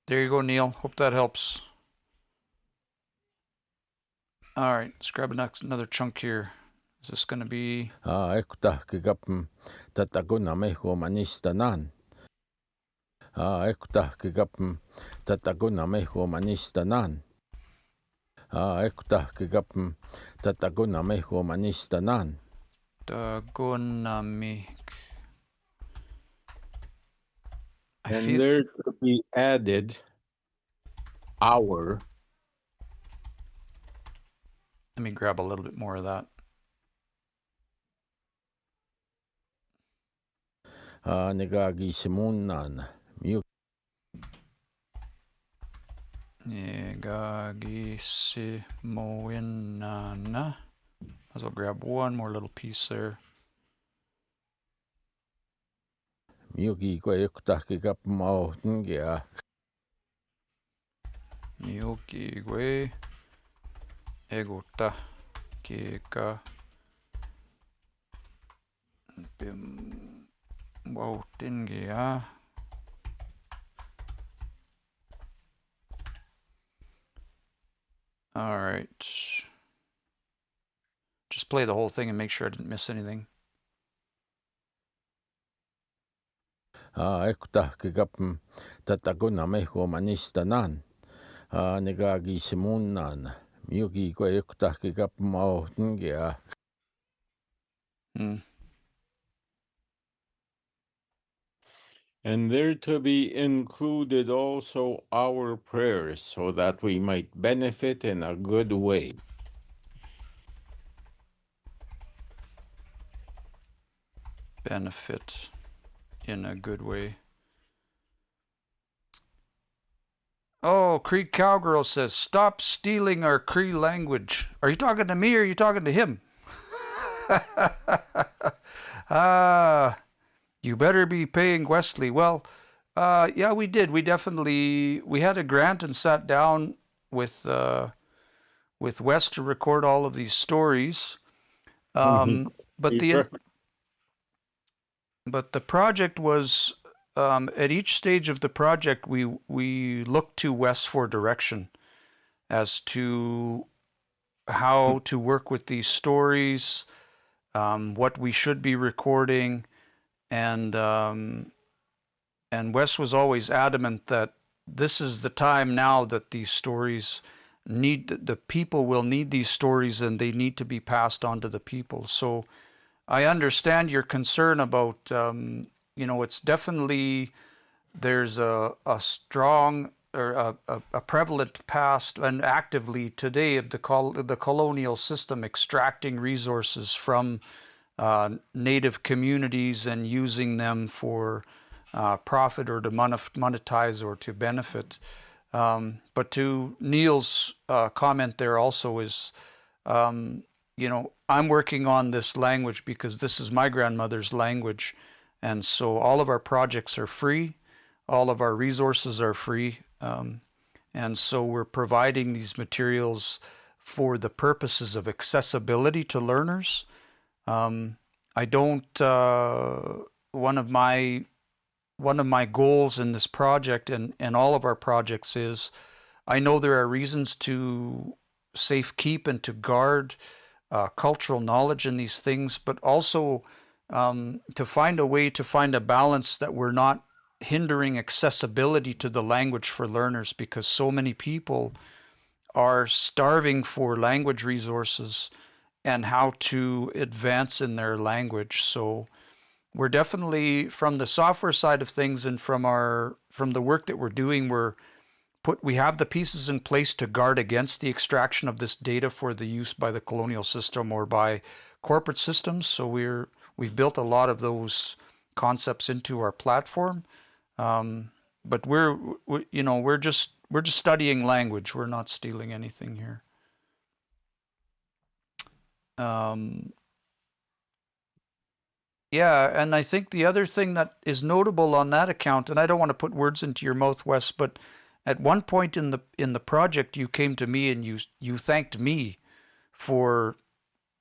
There you go, Neil. Hope that helps. All right, let's grab another chunk here. Is this going to be... Ekta kigapm tataguna mehu manistanan. Ekta kigapm tataguna mehu manistanan. Ekta kigapm tataguna mehu manistanan. Dagonamik. And there to be added our. Let me grab a little bit more of that. Negagisimunan. Negagisimoinana. Might as well grab one more little piece there. Miuki ko ekta kigapm au ngia. Miuki gue egota kika bim wautingia. All right. Just play the whole thing and make sure I didn't miss anything. Ekta kigapm tataguna mehu manistanan. Negagisimunan. Miuki ko ekta kigapm au ngia. And there to be included also our prayers so that we might benefit in a good way. Benefit in a good way. Oh, Cree Cowgirl says, stop stealing our Cree language. Are you talking to me or are you talking to him? You better be paying Wesley. Well, yeah, we did. We had a grant and sat down with Wes to record all of these stories. But the project was, at each stage of the project, we looked to Wes for direction as to how to work with these stories, what we should be recording, and Wes was always adamant that this is the time now that these stories the people will need these stories and they need to be passed on to the people. So I understand your concern about, it's definitely, there's a strong or a prevalent past and actively today of the colonial system extracting resources from native communities and using them for profit or to monetize or to benefit. But to Neil's comment there also is, I'm working on this language because this is my grandmother's language. And so all of our projects are free, all of our resources are free. And so we're providing these materials for the purposes of accessibility to learners. I don't, one of my goals in this project and all of our projects is, I know there are reasons to safekeep and to guard cultural knowledge in these things, but also to find a way to find a balance that we're not hindering accessibility to the language for learners, because so many people are starving for language resources and how to advance in their language. So we're definitely, from the software side of things and from the work that we're doing, we have the pieces in place to guard against the extraction of this data for the use by the colonial system or by corporate systems. So we've built a lot of those concepts into our platform. But we're just studying language. We're not stealing anything here. Yeah, and I think the other thing that is notable on that account, and I don't want to put words into your mouth, Wes, but at one point in the project, you came to me and you thanked me for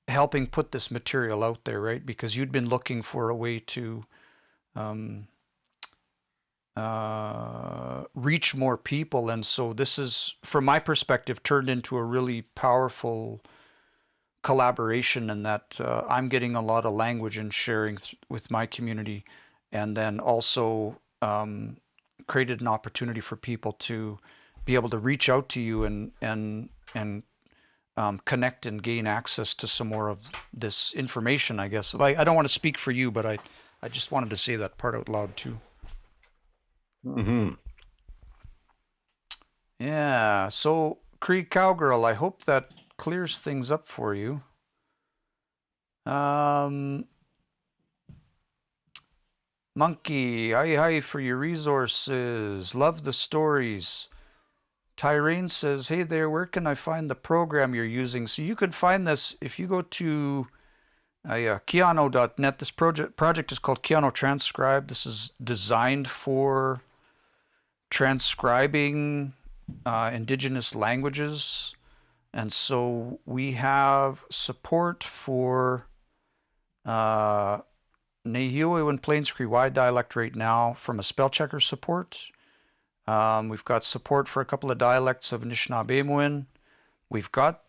helping put this material out there, right? Because you'd been looking for a way to reach more people, and so this is, from my perspective, turned into a really powerful collaboration, in that I'm getting a lot of language and sharing with my community, and then also created an opportunity for people to be able to reach out to you and connect and gain access to some more of this information, I guess. I don't want to speak for you, but I just wanted to say that part out loud too. Mm-hmm. Yeah, so Cree Cowgirl, I hope that clears things up for you. Monkey, hi for your resources. Love the stories. Tyrene says, hey there, where can I find the program you're using? So you can find this if you go to Kiano.net. This project is called Kiano Transcribe. This is designed for transcribing indigenous languages. And so we have support for Nehiwewen Plains Cree dialect right now from a spell checker support. We've got support for a couple of dialects of Anishinaabemowin. We've got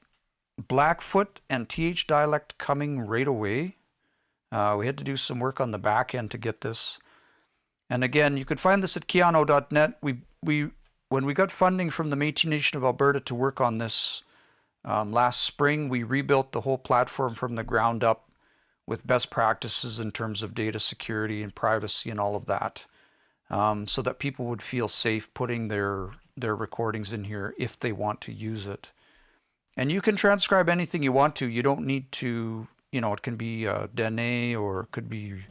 Blackfoot and TH dialect coming right away. We had to do some work on the back end to get this. And again, you could find this at Kiano.net. When we got funding from the Métis Nation of Alberta to work on this last spring, we rebuilt the whole platform from the ground up with best practices in terms of data security and privacy and all of that, so that people would feel safe putting their recordings in here if they want to use it. And you can transcribe anything you want to. You don't need to, it can be Dene or it could be,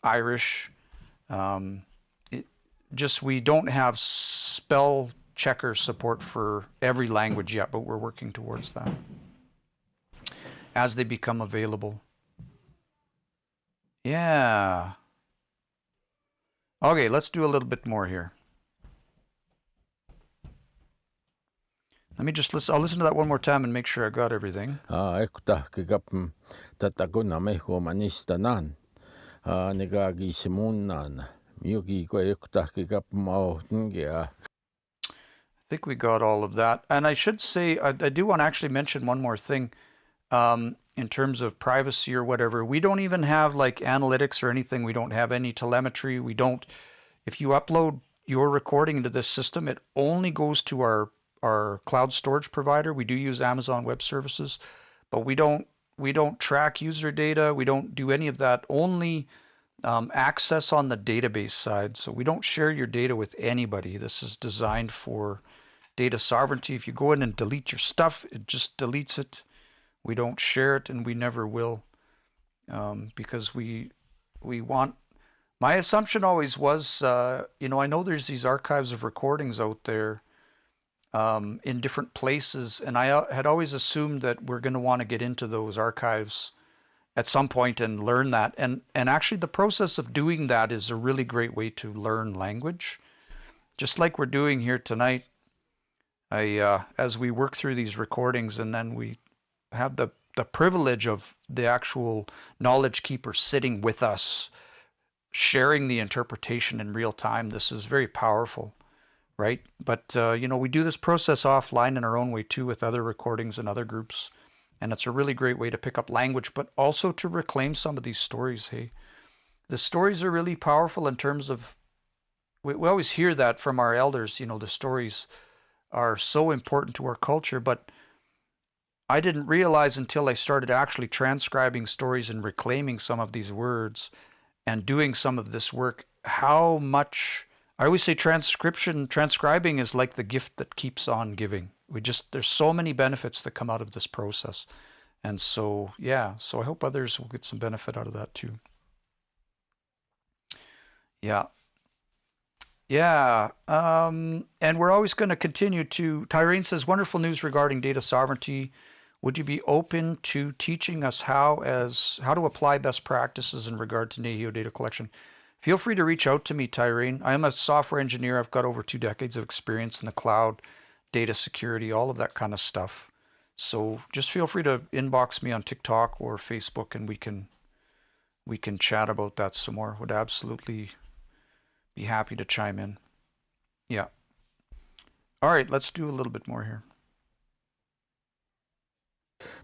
Irish. We don't have spell checker support for every language yet, but we're working towards that as they become available. Yeah. Okay, let's do a little bit more here. Let me just listen. I'll listen to that one more time and make sure I got everything. I think we got all of that. And I should say, I do want to actually mention one more thing. In terms of privacy or whatever, we don't even have like analytics or anything. We don't have any telemetry. If you upload your recording into this system, it only goes to our cloud storage provider. We do use Amazon Web Services, but we don't don't track user data. We don't do any of that. Only access on the database side. So we don't share your data with anybody. This is designed for data sovereignty. If you go in and delete your stuff, it just deletes it. We don't share it, and we never will, because we want. My assumption always was, I know there's these archives of recordings out there in different places, and I had always assumed that we're going to want to get into those archives at some point and learn that. And actually the process of doing that is a really great way to learn language. Just like we're doing here tonight, as we work through these recordings, and then we have the privilege of the actual knowledge keeper sitting with us, sharing the interpretation in real time. This is very powerful, right? But, we do this process offline in our own way too, with other recordings and other groups. And it's a really great way to pick up language, but also to reclaim some of these stories. Hey, the stories are really powerful in terms of, we always hear that from our elders, the stories are so important to our culture, but I didn't realize until I started actually transcribing stories and reclaiming some of these words and doing some of this work, how much, I always say transcribing is like the gift that keeps on giving. There's so many benefits that come out of this process. And so, so I hope others will get some benefit out of that too. Yeah. And we're always going to continue to, Tyrene says, wonderful news regarding data sovereignty. Would you be open to teaching us how to apply best practices in regard to Nahio data collection? Feel free to reach out to me, Tyrene. I am a software engineer. I've got over 2 decades of experience in the cloud, data security, all of that kind of stuff. So just feel free to inbox me on TikTok or Facebook, and we can chat about that some more. Would absolutely be happy to chime in. Yeah. All right, let's do a little bit more here.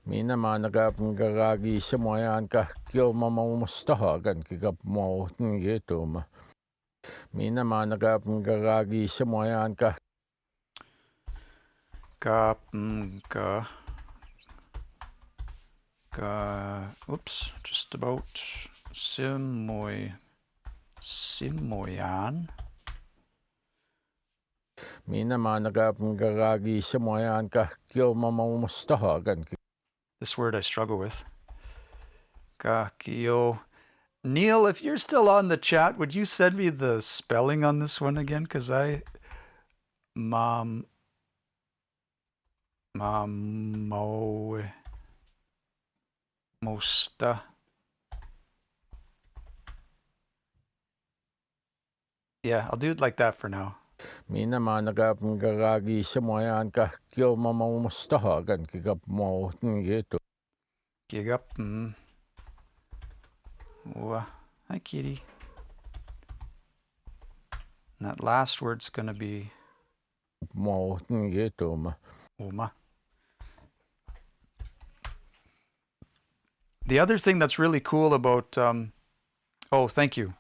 Mina managap ngagagi semuayan ka kyo mamumustahagan kigap mo ngituma. Mina managap ngagagi semuayan ka oops, just about Simoyan. Mina managap ngagagi semuayan ka kyo mamumustahagan. This word I struggle with. Kakio. Neil, if you're still on the chat, would you send me the spelling on this one again? Because Mosta. Yeah, I'll do it like that for now. Mina managap ngagagi semuayan ka kyo mamumustahagan kigap mo ngito. Gigap. Hi, kitty. And that last word's going to be Mo ngito. Uma. The other thing that's really cool about, thank you.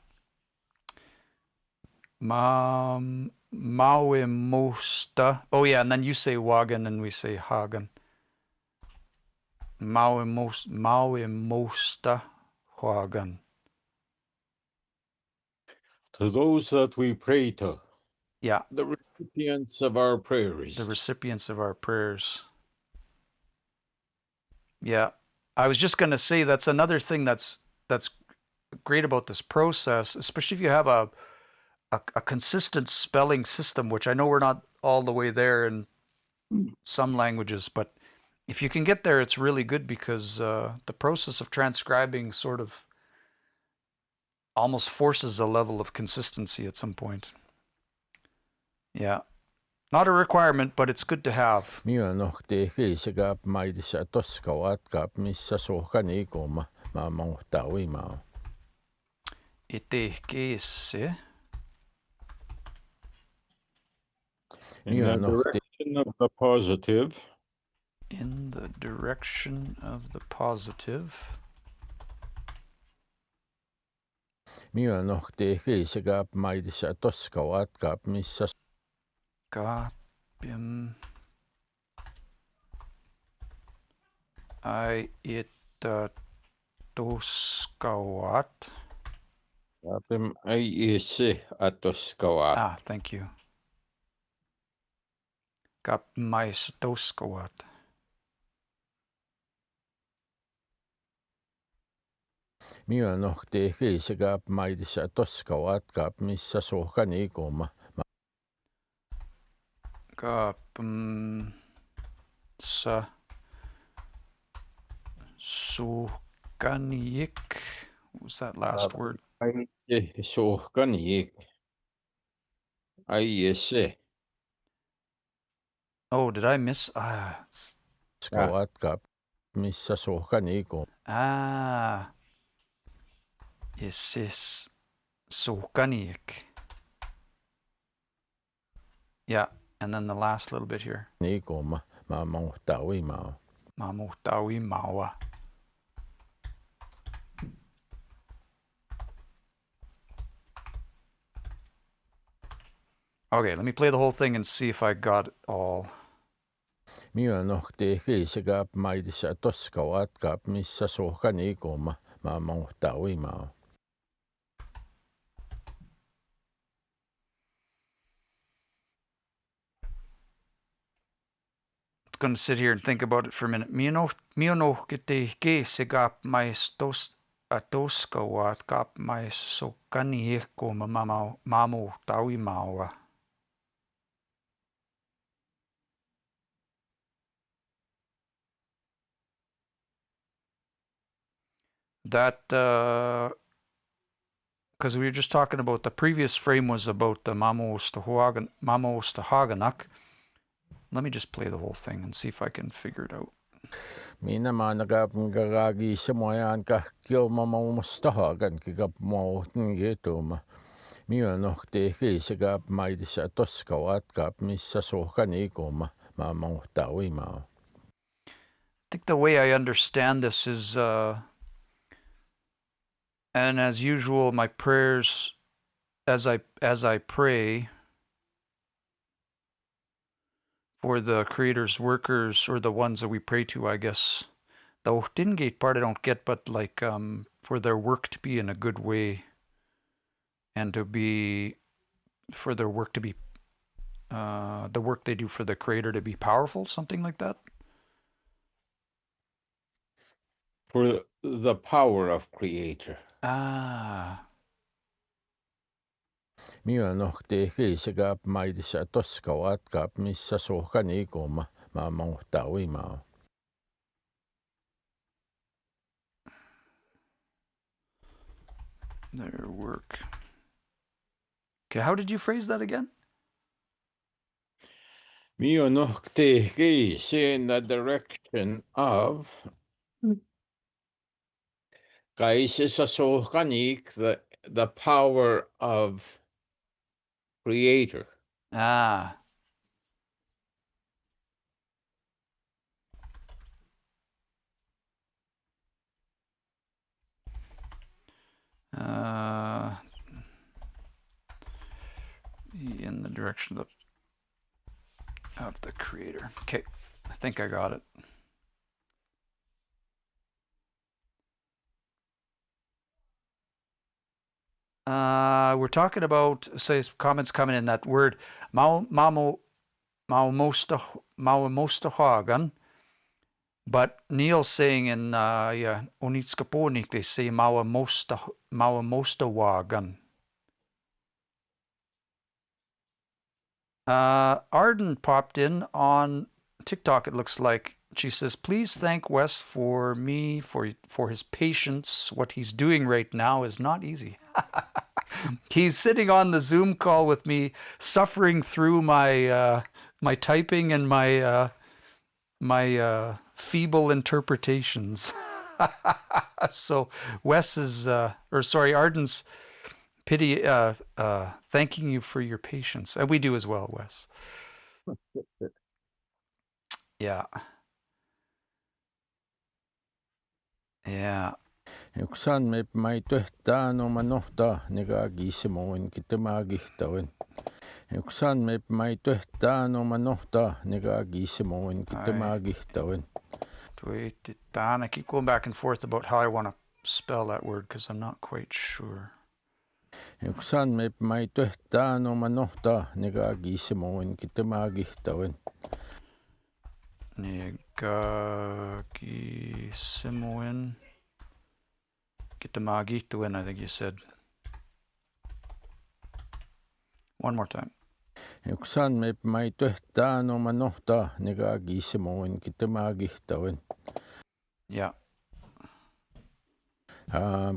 Mauemosta. Oh yeah, and then you say wagen and we say hagen. Mauemosta hagen. To those that we pray to. Yeah. The recipients of our prayers. The recipients of our prayers. Yeah. I was just going to say that's another thing that's great about this process, especially if you have a consistent spelling system, which I know we're not all the way there in some languages, but if you can get there, it's really good, because the process of transcribing sort of almost forces a level of consistency at some point. Yeah. Not a requirement, but it's good to have. Mio nohti kiisagap maidisa toskawat kap missa sohkani koma mamangtawi mao. Ite keesse. In the direction of the positive. In the direction of the positive. Mio nohti kiisagap maidisa toskawat kap missa Gapim. I it toskawat. Kapim ai isi atoskawat. Ah, thank you. Kapmais toskawat. Mio nohti kiisi kap maidissa toskawat kap missä sohkani koma. Kapsa suhkaniyik. What was that last word? Ai isi suhkanjik. Ai isi. Oh, did I miss? Toskawat kap missä sohkani koma. Yes, suhkaniyik. Yeah, and then the last little bit here. Ni koma mamuhtawi mao. Mamuhtawi mawa. Okay, let me play the whole thing and see if I got it all. Mio nohti kiisi kap maidissa toskawat kap missä sohkani koma mamuhtawi mao. Going to sit here and think about it for a minute. Mio kete ke sigap mais toskawat kap mais sokani ko mamu tawi mawa. That because we were just talking about the previous frame was about the Mamos Haganak. Let me just play the whole thing and see if I can figure it out. Minä maanakapin kakagi samoyan kahkio mamamustahagan kikap mauhtin kituma. Mio nohti kiisi kap maidissa toskawat kap missä sohkani koma mamuhtawi mao. I think the way I understand this is, and as usual, my prayers, as I pray for the Creator's workers, or the ones that we pray to, I guess. The Ohtingate part I don't get, but like for their work to be in a good way, and for their work to be, the work they do for the Creator to be powerful, something like that. For the power of Creator. Mio nohti kiisi kap maidissa toskawat kap missä sohkani koma mamuhtawi mao. Their work. Okay, how did you phrase that again? Mio nohti kiisi in the direction of kaisissa sohkanik, the power of Creator. In the direction of the Creator. Okay, I think I got it. We're talking about, say, comments coming in that word Maumostahagan, but Neil's saying in Onitskaponik they say Maumostawagan. Arden popped in on TikTok, it looks like. She says, please thank Wes for his patience. What he's doing right now is not easy. He's sitting on the Zoom call with me, suffering through my my typing and my feeble interpretations. So Wes is, Arden's thanking you for your patience. And we do as well, Wes. Yeah. Yeah. Yksan me mai töhtään oma nohtaa negaagisimuin kitemaagihtawan. Yksan me mai töhtään oma nohtaa negaagisimuin kitemaagihtawan. I keep going back and forth about how I want to spell that word because I'm not quite sure. Yuksan mai tehtaan omanohta negagisimuin kitemagihtawan. Negagisimuin kitemagihtawan, I think you said. One more time. Yuksan mai tehtaan omanohta negagisimuin kitemagihtawan. Yeah.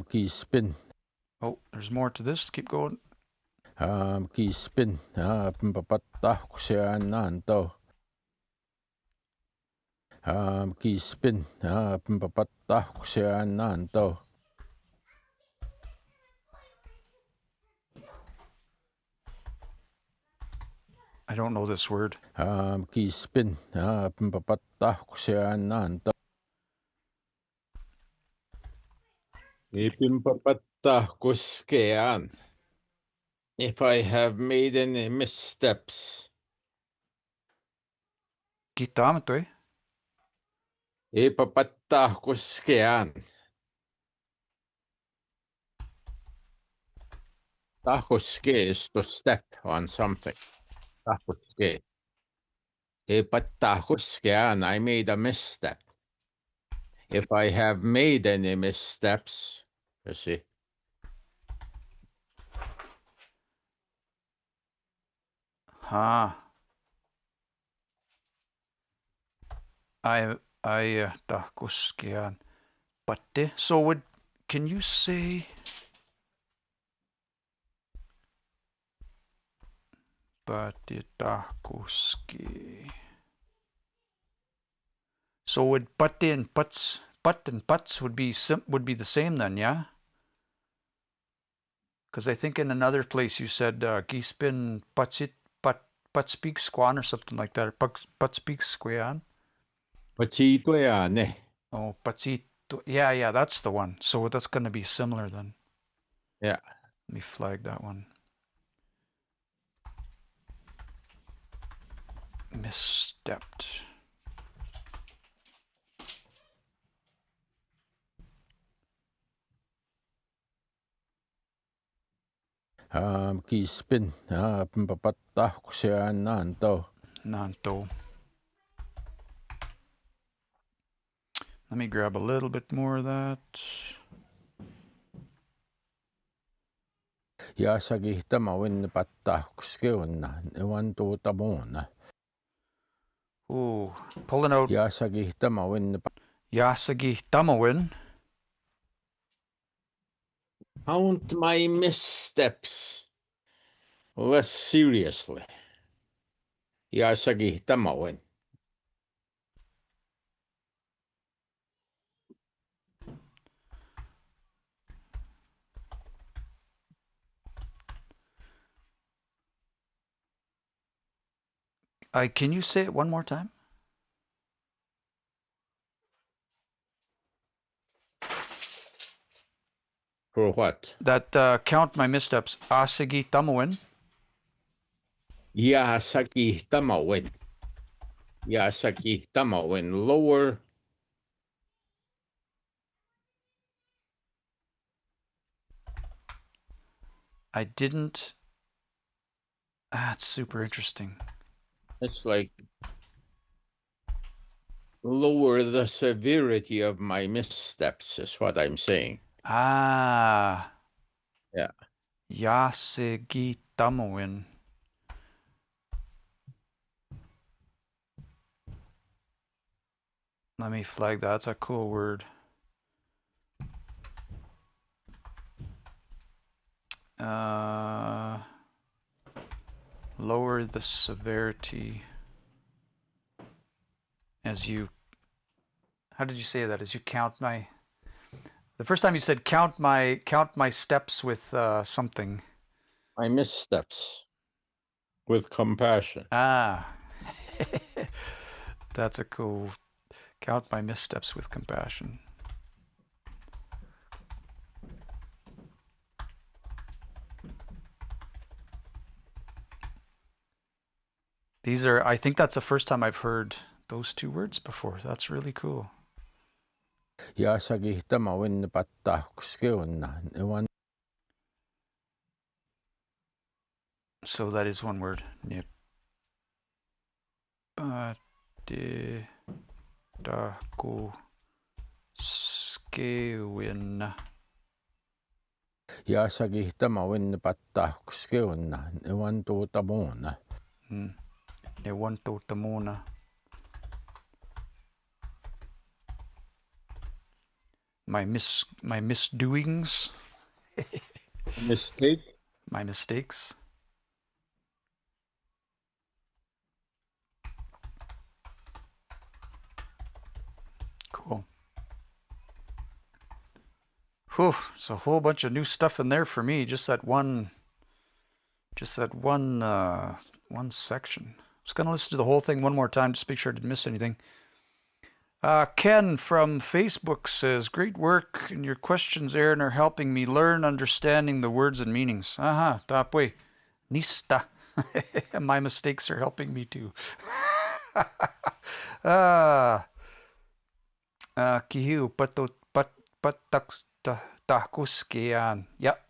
Kispin. Oh, there's more to this. Keep going. Kispin. Papatahkusiaan naanto. Kispin. Papatahkusiaan naanto. I don't know this word. Kispin. Papatahkusiaan naanto. Ipimpapatahkuskean. If I have made any missteps. Kitamatoi. Ipapatahkuskean. Tahkuske is to step on something. Tahkuske. Ipatahkuskean, I made a misstep. If I have made any missteps, you see. I tahkuskean. Patte. So can you say patte tahkuski? So would patte and putts would be the same then, yeah? Because I think in another place you said gispin patsit patspeak squan or something like that, or patspeak squan. Pachitoyane. Oh, patsito. Yeah, that's the one. So that's going to be similar then. Yeah. Let me flag that one. Misstepped. Kispin. Papatahkusiaan naanto. Nanto. Let me grab a little bit more of that. Yaasagihtamawin patahkuskeunna. Newan tuutamuuna. Ooh, pulling out Yaasagihtamawin. Yasagihtamawin. Count my missteps less seriously. Yasagihtamawin. Can you say it one more time? For what? That count my missteps. Asagihtamawin. Yasagihtamawin. Yasagihtamawin. Lower. I didn't. That's super interesting. It's like lower the severity of my missteps is what I'm saying. Yeah. Yasagihtamawin. Let me flag that. That's a cool word. Lower the severity as you. How did you say that? As you count my. The first time you said count my steps with something. My missteps with compassion. That's a cool. Count my missteps with compassion. I think that's the first time I've heard those two words before. That's really cool. Yaasagihta mawin pattahkuskeunna. So that is one word. Nipattahkuskewin. Yaasagihta mawin pattahkuskeunna. Niwantuutamuna. Niwantuutamuna. My misdoings. Mistake? My mistakes. Cool. Whew, there's a whole bunch of new stuff in there for me. Just that one section. I was gonna listen to the whole thing one more time just to make sure I didn't miss anything. Ken from Facebook says, great work, and your questions, Aaron, are helping me learn understanding the words and meanings. Aha, tapwe. Nista. My mistakes are helping me too. Kihiu tahkuskian. Yep.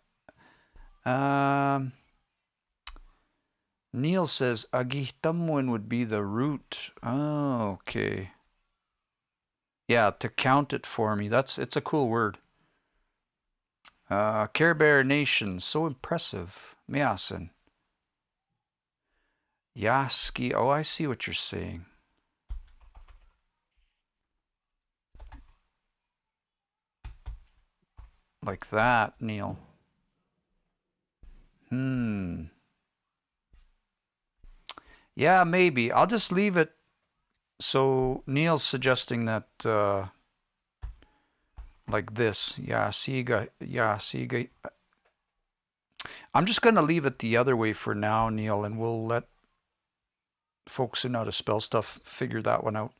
Neil says, agihtamwin would be the root. Oh, okay. Yeah, to count it for me. It's a cool word. Care Bear Nation, so impressive. Miasen. Yaski. Oh, I see what you're saying. Like that, Neil. Yeah, maybe. I'll just leave it. So Neil's suggesting that like this. Yasiga. I'm just going to leave it the other way for now, Neil, and we'll let folks who know how to spell stuff figure that one out.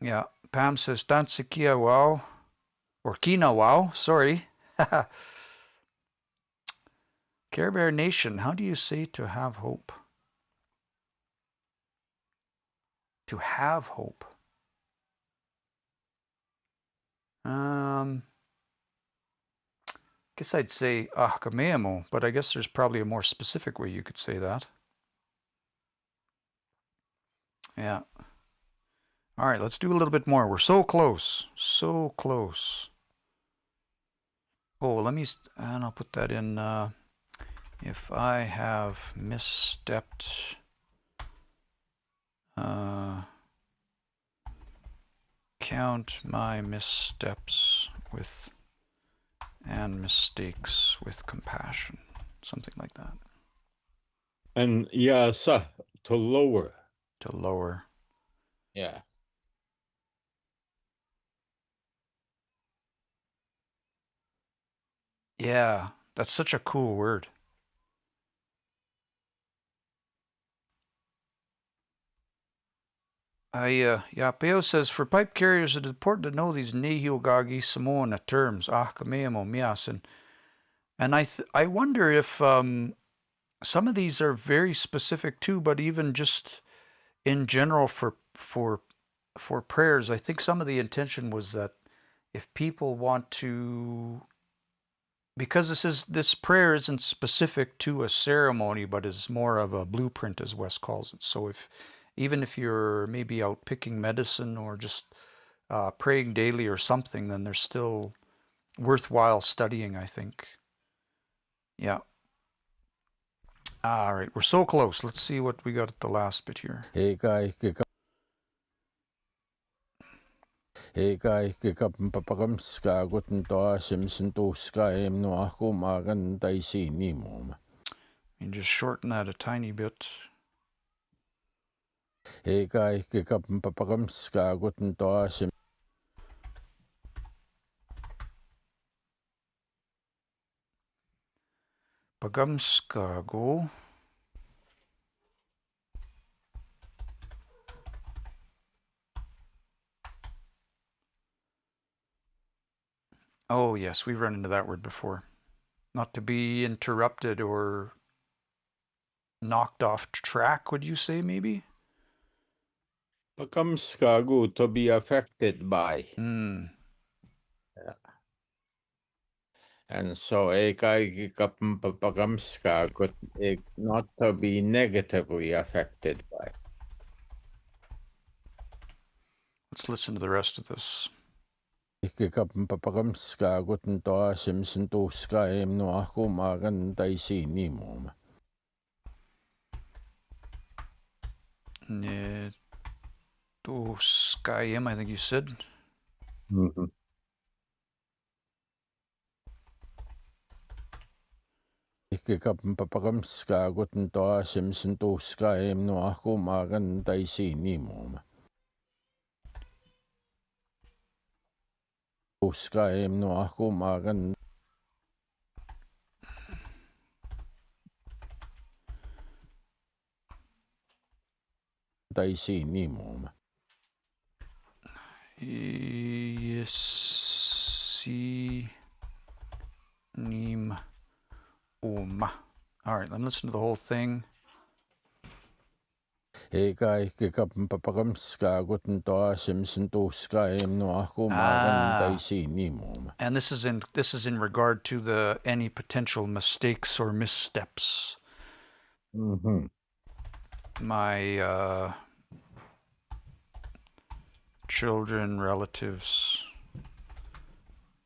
Yeah. Pam says, Tansikia wow. Or Kina wow. Sorry. Care Bear Nation, how do you say to have hope? To have hope. Guess I'd say ahkameamo, but I guess there's probably a more specific way you could say that. Yeah. All right, let's do a little bit more. We're so close. So close. Oh, let me, and I'll put that in, if I have misstepped, count my missteps with, and mistakes with compassion. Something like that. And yasa, to lower. To lower. Yeah. Yeah, that's such a cool word. Peo says, for pipe carriers, it is important to know these Nehiogagi Samoana terms, Ahkameamo, Miasin. And I wonder if some of these are very specific too, but even just in general for prayers, I think some of the intention was that if people want to, because this prayer isn't specific to a ceremony, but is more of a blueprint, as Wes calls it. So even if you're maybe out picking medicine or just praying daily or something, then there's still worthwhile studying, I think. Yeah. All right, we're so close. Let's see what we got at the last bit here. Eikä papakamska guten toasimsen tuska no akumagan taisi nimum. And just shorten that a tiny bit. Eikä papakamska guten toasim. Pagamskago. Oh, yes, we've run into that word before. Not to be interrupted or knocked off track, would you say, maybe? Pakamskagu to be affected by. Mm. And so pakamskagu not to be negatively affected by. Let's listen to the rest of this. Pakamskagut to Simpson to Sky no Akumagan Taisinimum. To Skyim, I think you said. Mm-hmm. Pakamskagut to Simpson to Sky no Akumagan Taisinimum. Sky no Akumagan Taisinimum. Nim All right, let me listen to the whole thing. Pakamskagut to Simpson to Sky no Akumagan Taisinimum. And this is in regard to any potential mistakes or missteps. Mm-hmm. My children, relatives,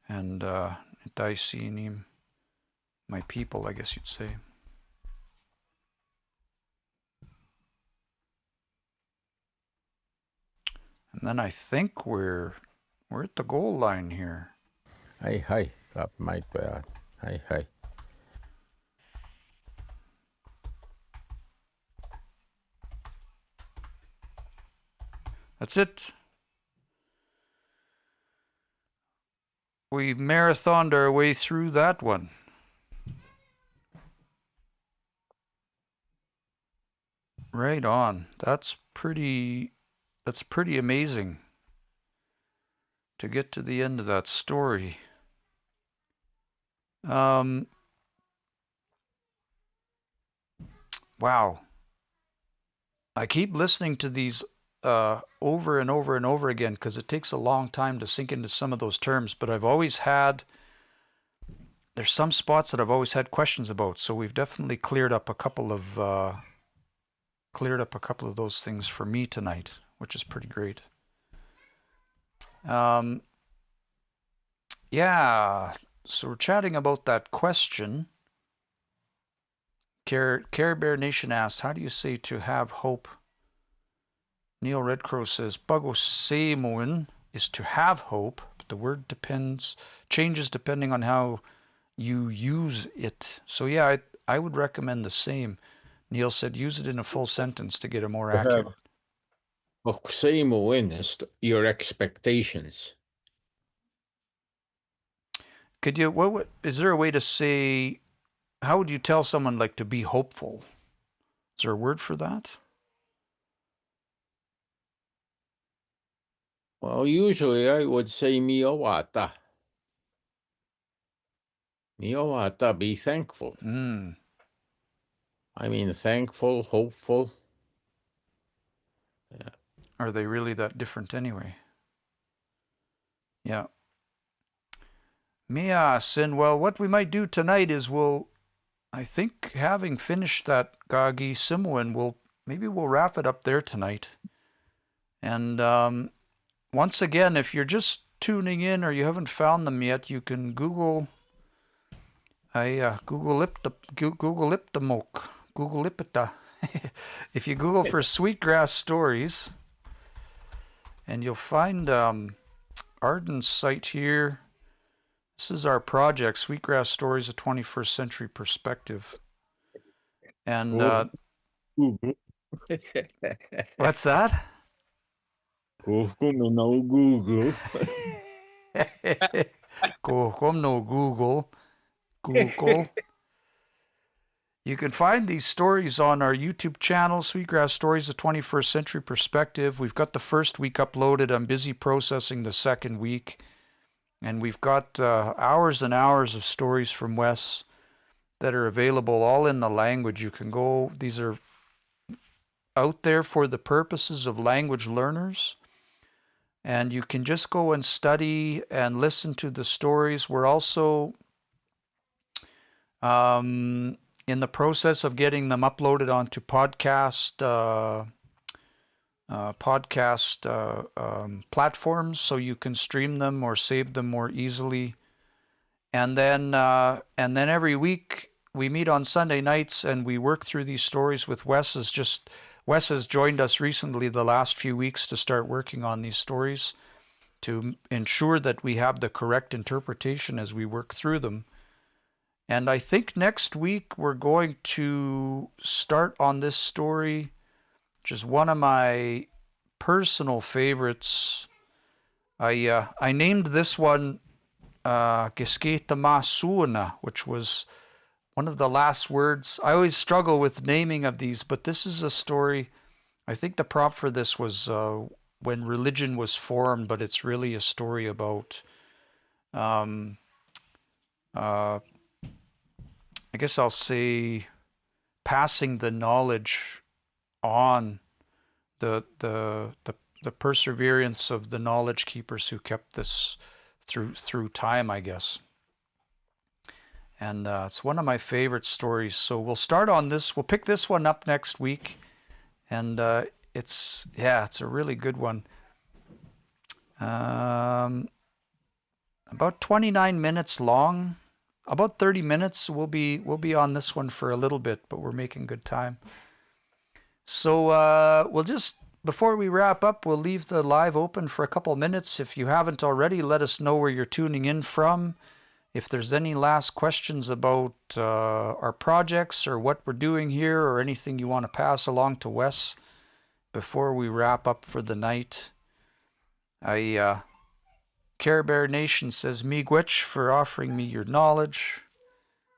and Daisinim, my people, I guess you'd say. And then I think we're at the goal line here. Hi, up might be. Hi. That's it. We marathoned our way through that one. Right on. That's pretty amazing to get to the end of that story. Wow. I keep listening to these over and over and over again because it takes a long time to sink into some of those terms, but there's some spots that I've always had questions about, so we've definitely cleared up a couple of those things for me tonight, which is pretty great. Yeah, so we're chatting about that question. Care Bear Nation asks, how do you say to have hope? Neil Redcrow says, Bagosemoin is to have hope, but the word changes depending on how you use it. So yeah, I would recommend the same. Neil said, use it in a full sentence to get a more accurate. Bagosemoin is your expectations. Could you, is there a way to say, how would you tell someone like to be hopeful? Is there a word for that? Well, usually I would say miowata. Miowata, be thankful. I mean, thankful, hopeful. Yeah. Are they really that different anyway? Yeah. Mia Sin, well, what we might do tonight is I think having finished that Gagi Simuin, maybe we'll wrap it up there tonight. And once again, if you're just tuning in or you haven't found them yet, you can Google Googlipita. If you Google for Sweetgrass Stories, and you'll find Arden's site here. This is our project, Sweetgrass Stories, a 21st Century Perspective. And what's that? No Google. No Google. You can find these stories on our YouTube channel, Sweetgrass Stories, a 21st Century Perspective. We've got the first week uploaded. I'm busy processing the second week. And we've got hours and hours of stories from Wes that are available all in the language. You can go, these are out there for the purposes of language learners. And you can just go and study and listen to the stories. We're also in the process of getting them uploaded onto platforms, so you can stream them or save them more easily. And then every week we meet on Sunday nights and we work through these stories with Wes. Wes has joined us recently the last few weeks to start working on these stories to ensure that we have the correct interpretation as we work through them. And I think next week we're going to start on this story, which is one of my personal favorites. I named this one Gesketa Masuana, which was one of the last words. I always struggle with naming of these, but this is a story. I think the prompt for this was when religion was formed, but it's really a story about I guess I'll say passing the knowledge on, the perseverance of the knowledge keepers who kept this through time, I guess. And it's one of my favorite stories. So we'll start on this. We'll pick this one up next week, and it's a really good one. About 29 minutes long. About 30 minutes. We'll be on this one for a little bit, but we're making good time. So we'll just, before we wrap up, we'll leave the live open for a couple minutes. If you haven't already, let us know where you're tuning in from. If there's any last questions about our projects or what we're doing here, or anything you want to pass along to Wes before we wrap up for the night. Care Bear Nation says, Miigwech for offering me your knowledge.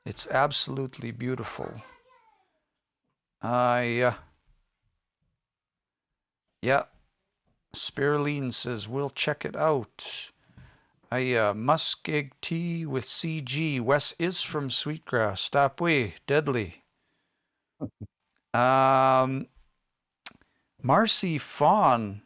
It's absolutely beautiful. Yeah. Spirulene says, we'll check it out. Muskeg tea with CG. Wes is from Sweetgrass. Stopway, deadly. Marcy Fawn.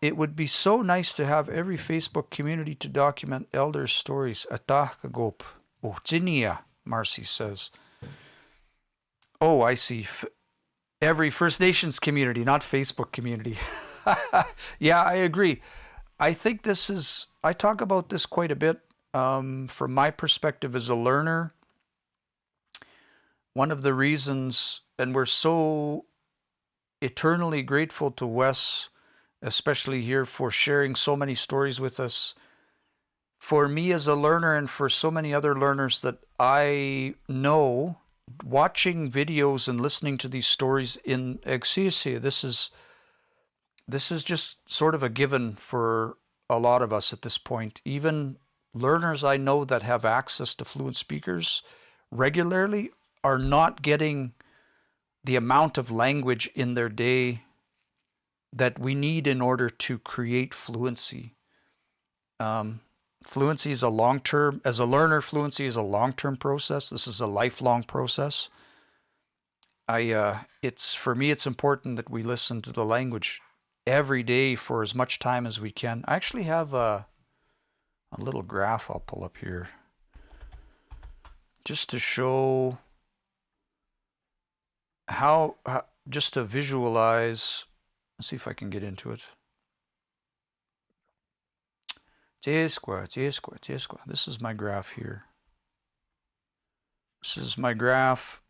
It would be so nice to have every Facebook community to document elder stories. Atahkagop. Oh, Jinia, Marcy says. Oh, I see. Every First Nations community, not Facebook community. Yeah, I agree. I think this is, I talk about this quite a bit from my perspective as a learner. One of the reasons, and we're so eternally grateful to Wes, especially here, for sharing so many stories with us. For me as a learner, and for so many other learners that I know, watching videos and listening to these stories in Exesia, this is just sort of a given for a lot of us at this point. Even learners I know that have access to fluent speakers regularly are not getting the amount of language in their day that we need in order to create fluency. Fluency is a long-term, as a learner, fluency is a long-term process. This is a lifelong process. For me, it's important that we listen to the language every day for as much time as we can. I actually have a little graph I'll pull up here just to show how just to visualize. Let's see if I can get into it. J square. This is my graph here. This is my graph.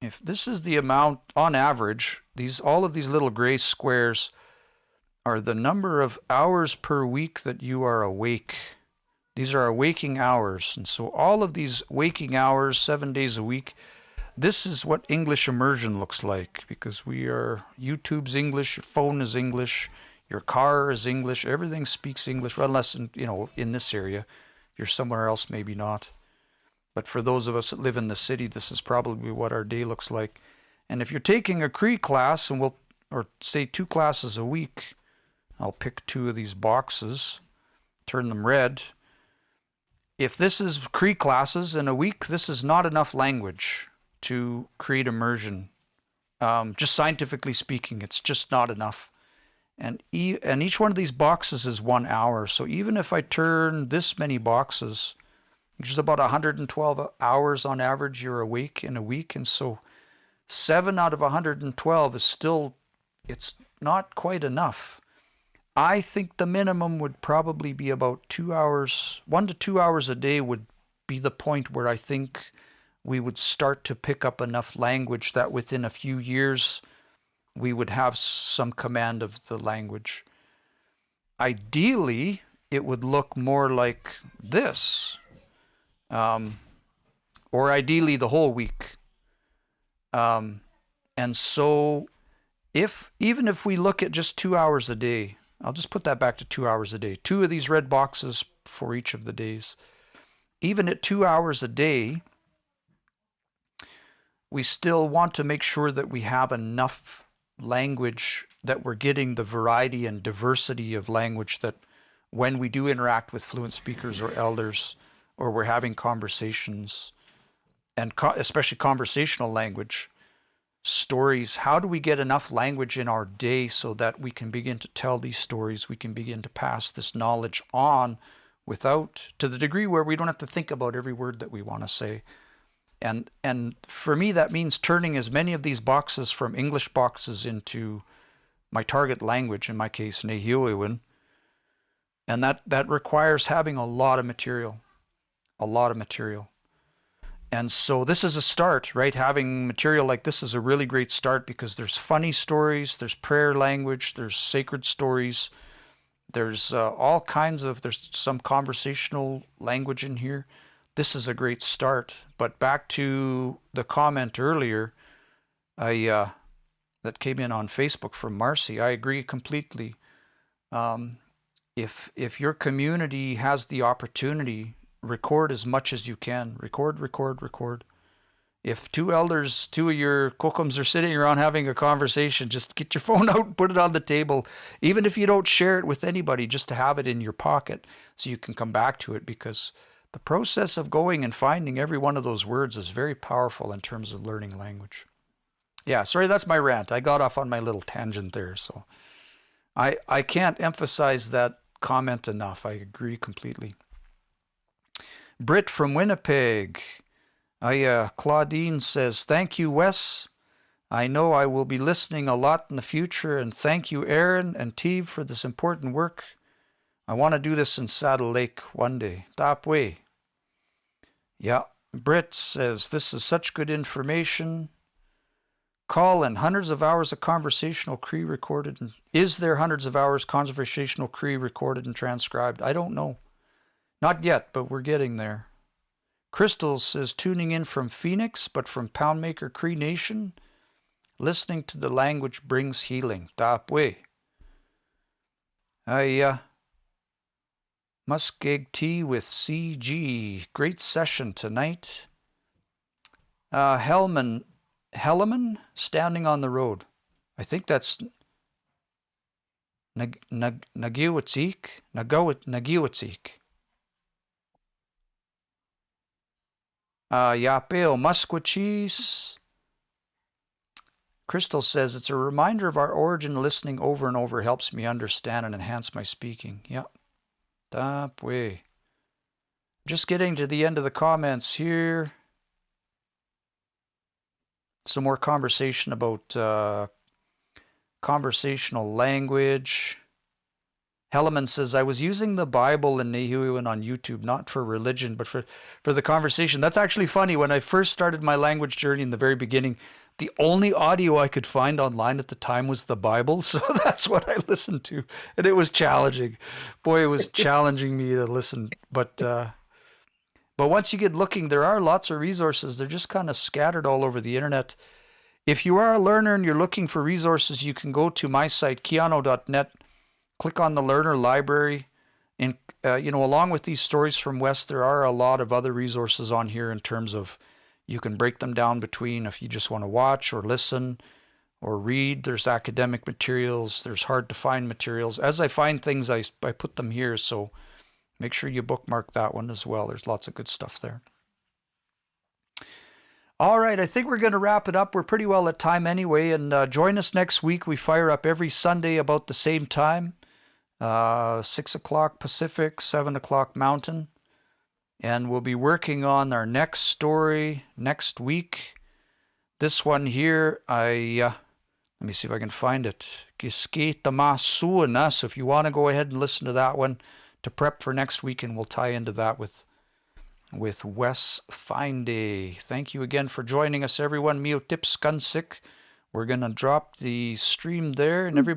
If this is the amount on average, all of these little gray squares are the number of hours per week that you are awake. These are our waking hours. And so all of these waking hours, 7 days a week, this is what English immersion looks like, because YouTube's English, your phone is English, your car is English, everything speaks English, well, unless in this area. If you're somewhere else, maybe not. But for those of us that live in the city, this is probably what our day looks like. And if you're taking a Cree class, or say 2 classes a week, I'll pick 2 of these boxes, turn them red. If this is Cree classes in a week, this is not enough language. to create immersion. Just scientifically speaking, it's just not enough. And each one of these boxes is 1 hour. So even if I turn this many boxes, which is about 112 hours on average, you're awake in a week. And so 7 out of 112 is still, it's not quite enough. I think the minimum would probably be about 2 hours, 1 to 2 hours a day would be the point where I think we would start to pick up enough language that within a few years we would have some command of the language. Ideally, it would look more like this, or ideally the whole week. And so even if we look at just 2 hours a day, I'll just put that back to 2 hours a day, 2 of these red boxes for each of the days. Even at 2 hours a day, we still want to make sure that we have enough language, that we're getting the variety and diversity of language, that when we do interact with fluent speakers or elders, or we're having conversations, and especially conversational language, stories, how do we get enough language in our day so that we can begin to tell these stories, we can begin to pass this knowledge on without, to the degree where we don't have to think about every word that we want to say. And for me, that means turning as many of these boxes from English boxes into my target language, in my case, Nehiuiwin. And that requires having a lot of material. And so this is a start, right? Having material like this is a really great start, because there's funny stories, there's prayer language, there's sacred stories, there's all kinds of, there's some conversational language in here. This is a great start. But back to the comment earlier, that came in on Facebook from Marcy, I agree completely. If your community has the opportunity, record as much as you can. Record. If 2 elders, 2 of your kokums are sitting around having a conversation, just get your phone out and put it on the table. Even if you don't share it with anybody, just to have it in your pocket so you can come back to it, because the process of going and finding every one of those words is very powerful in terms of learning language. Yeah, sorry, that's my rant. I got off on my little tangent there. So I can't emphasize that comment enough. I agree completely. Britt from Winnipeg. Claudine says, thank you, Wes. I know I will be listening a lot in the future, and thank you, Aaron and Teve, for this important work. I want to do this in Saddle Lake one day. Tapwe. Yeah, Britt says, this is such good information. Colin, hundreds of hours of conversational Cree recorded. Is there hundreds of hours conversational Cree recorded and transcribed? I don't know. Not yet, but we're getting there. Crystal says, tuning in from Phoenix, but from Poundmaker Cree Nation. Listening to the language brings healing. Tapwe. Muskeg tea with CG. Great session tonight. Helman, standing on the road. I think that's Nagiwatzik. Yapeo Musquachis. Crystal says, it's a reminder of our origin. Listening over and over helps me understand and enhance my speaking. Yeah. That way. Just getting to the end of the comments here. Some more conversation about conversational language. Helleman says, I was using the Bible in Nehiuiwan on YouTube, not for religion, but for the conversation. That's actually funny. When I first started my language journey in the very beginning, the only audio I could find online at the time was the Bible. So that's what I listened to. And it was challenging. Boy, it was challenging me to listen. But once you get looking, there are lots of resources. They're just kind of scattered all over the internet. If you are a learner and you're looking for resources, you can go to my site, kiano.net. Click on the Learner Library, and along with these stories from Wes, there are a lot of other resources on here in terms of you can break them down between if you just want to watch or listen or read. There's academic materials, there's hard to find materials. As I find things, I put them here, so make sure you bookmark that one as well. There's lots of good stuff there. All right, I think we're going to wrap it up. We're pretty well at time anyway, and join us next week. We fire up every Sunday about the same time, 6 o'clock Pacific, 7 o'clock Mountain, and we'll be working on our next story next week. This one here, let me see if I can find it. Gisketa Masuana. So if you want to go ahead and listen to that one to prep for next week, and we'll tie into that with Wes Fineday. Thank you again for joining us, everyone. Mio Tips Gunsik. We're going to drop the stream there, and everybody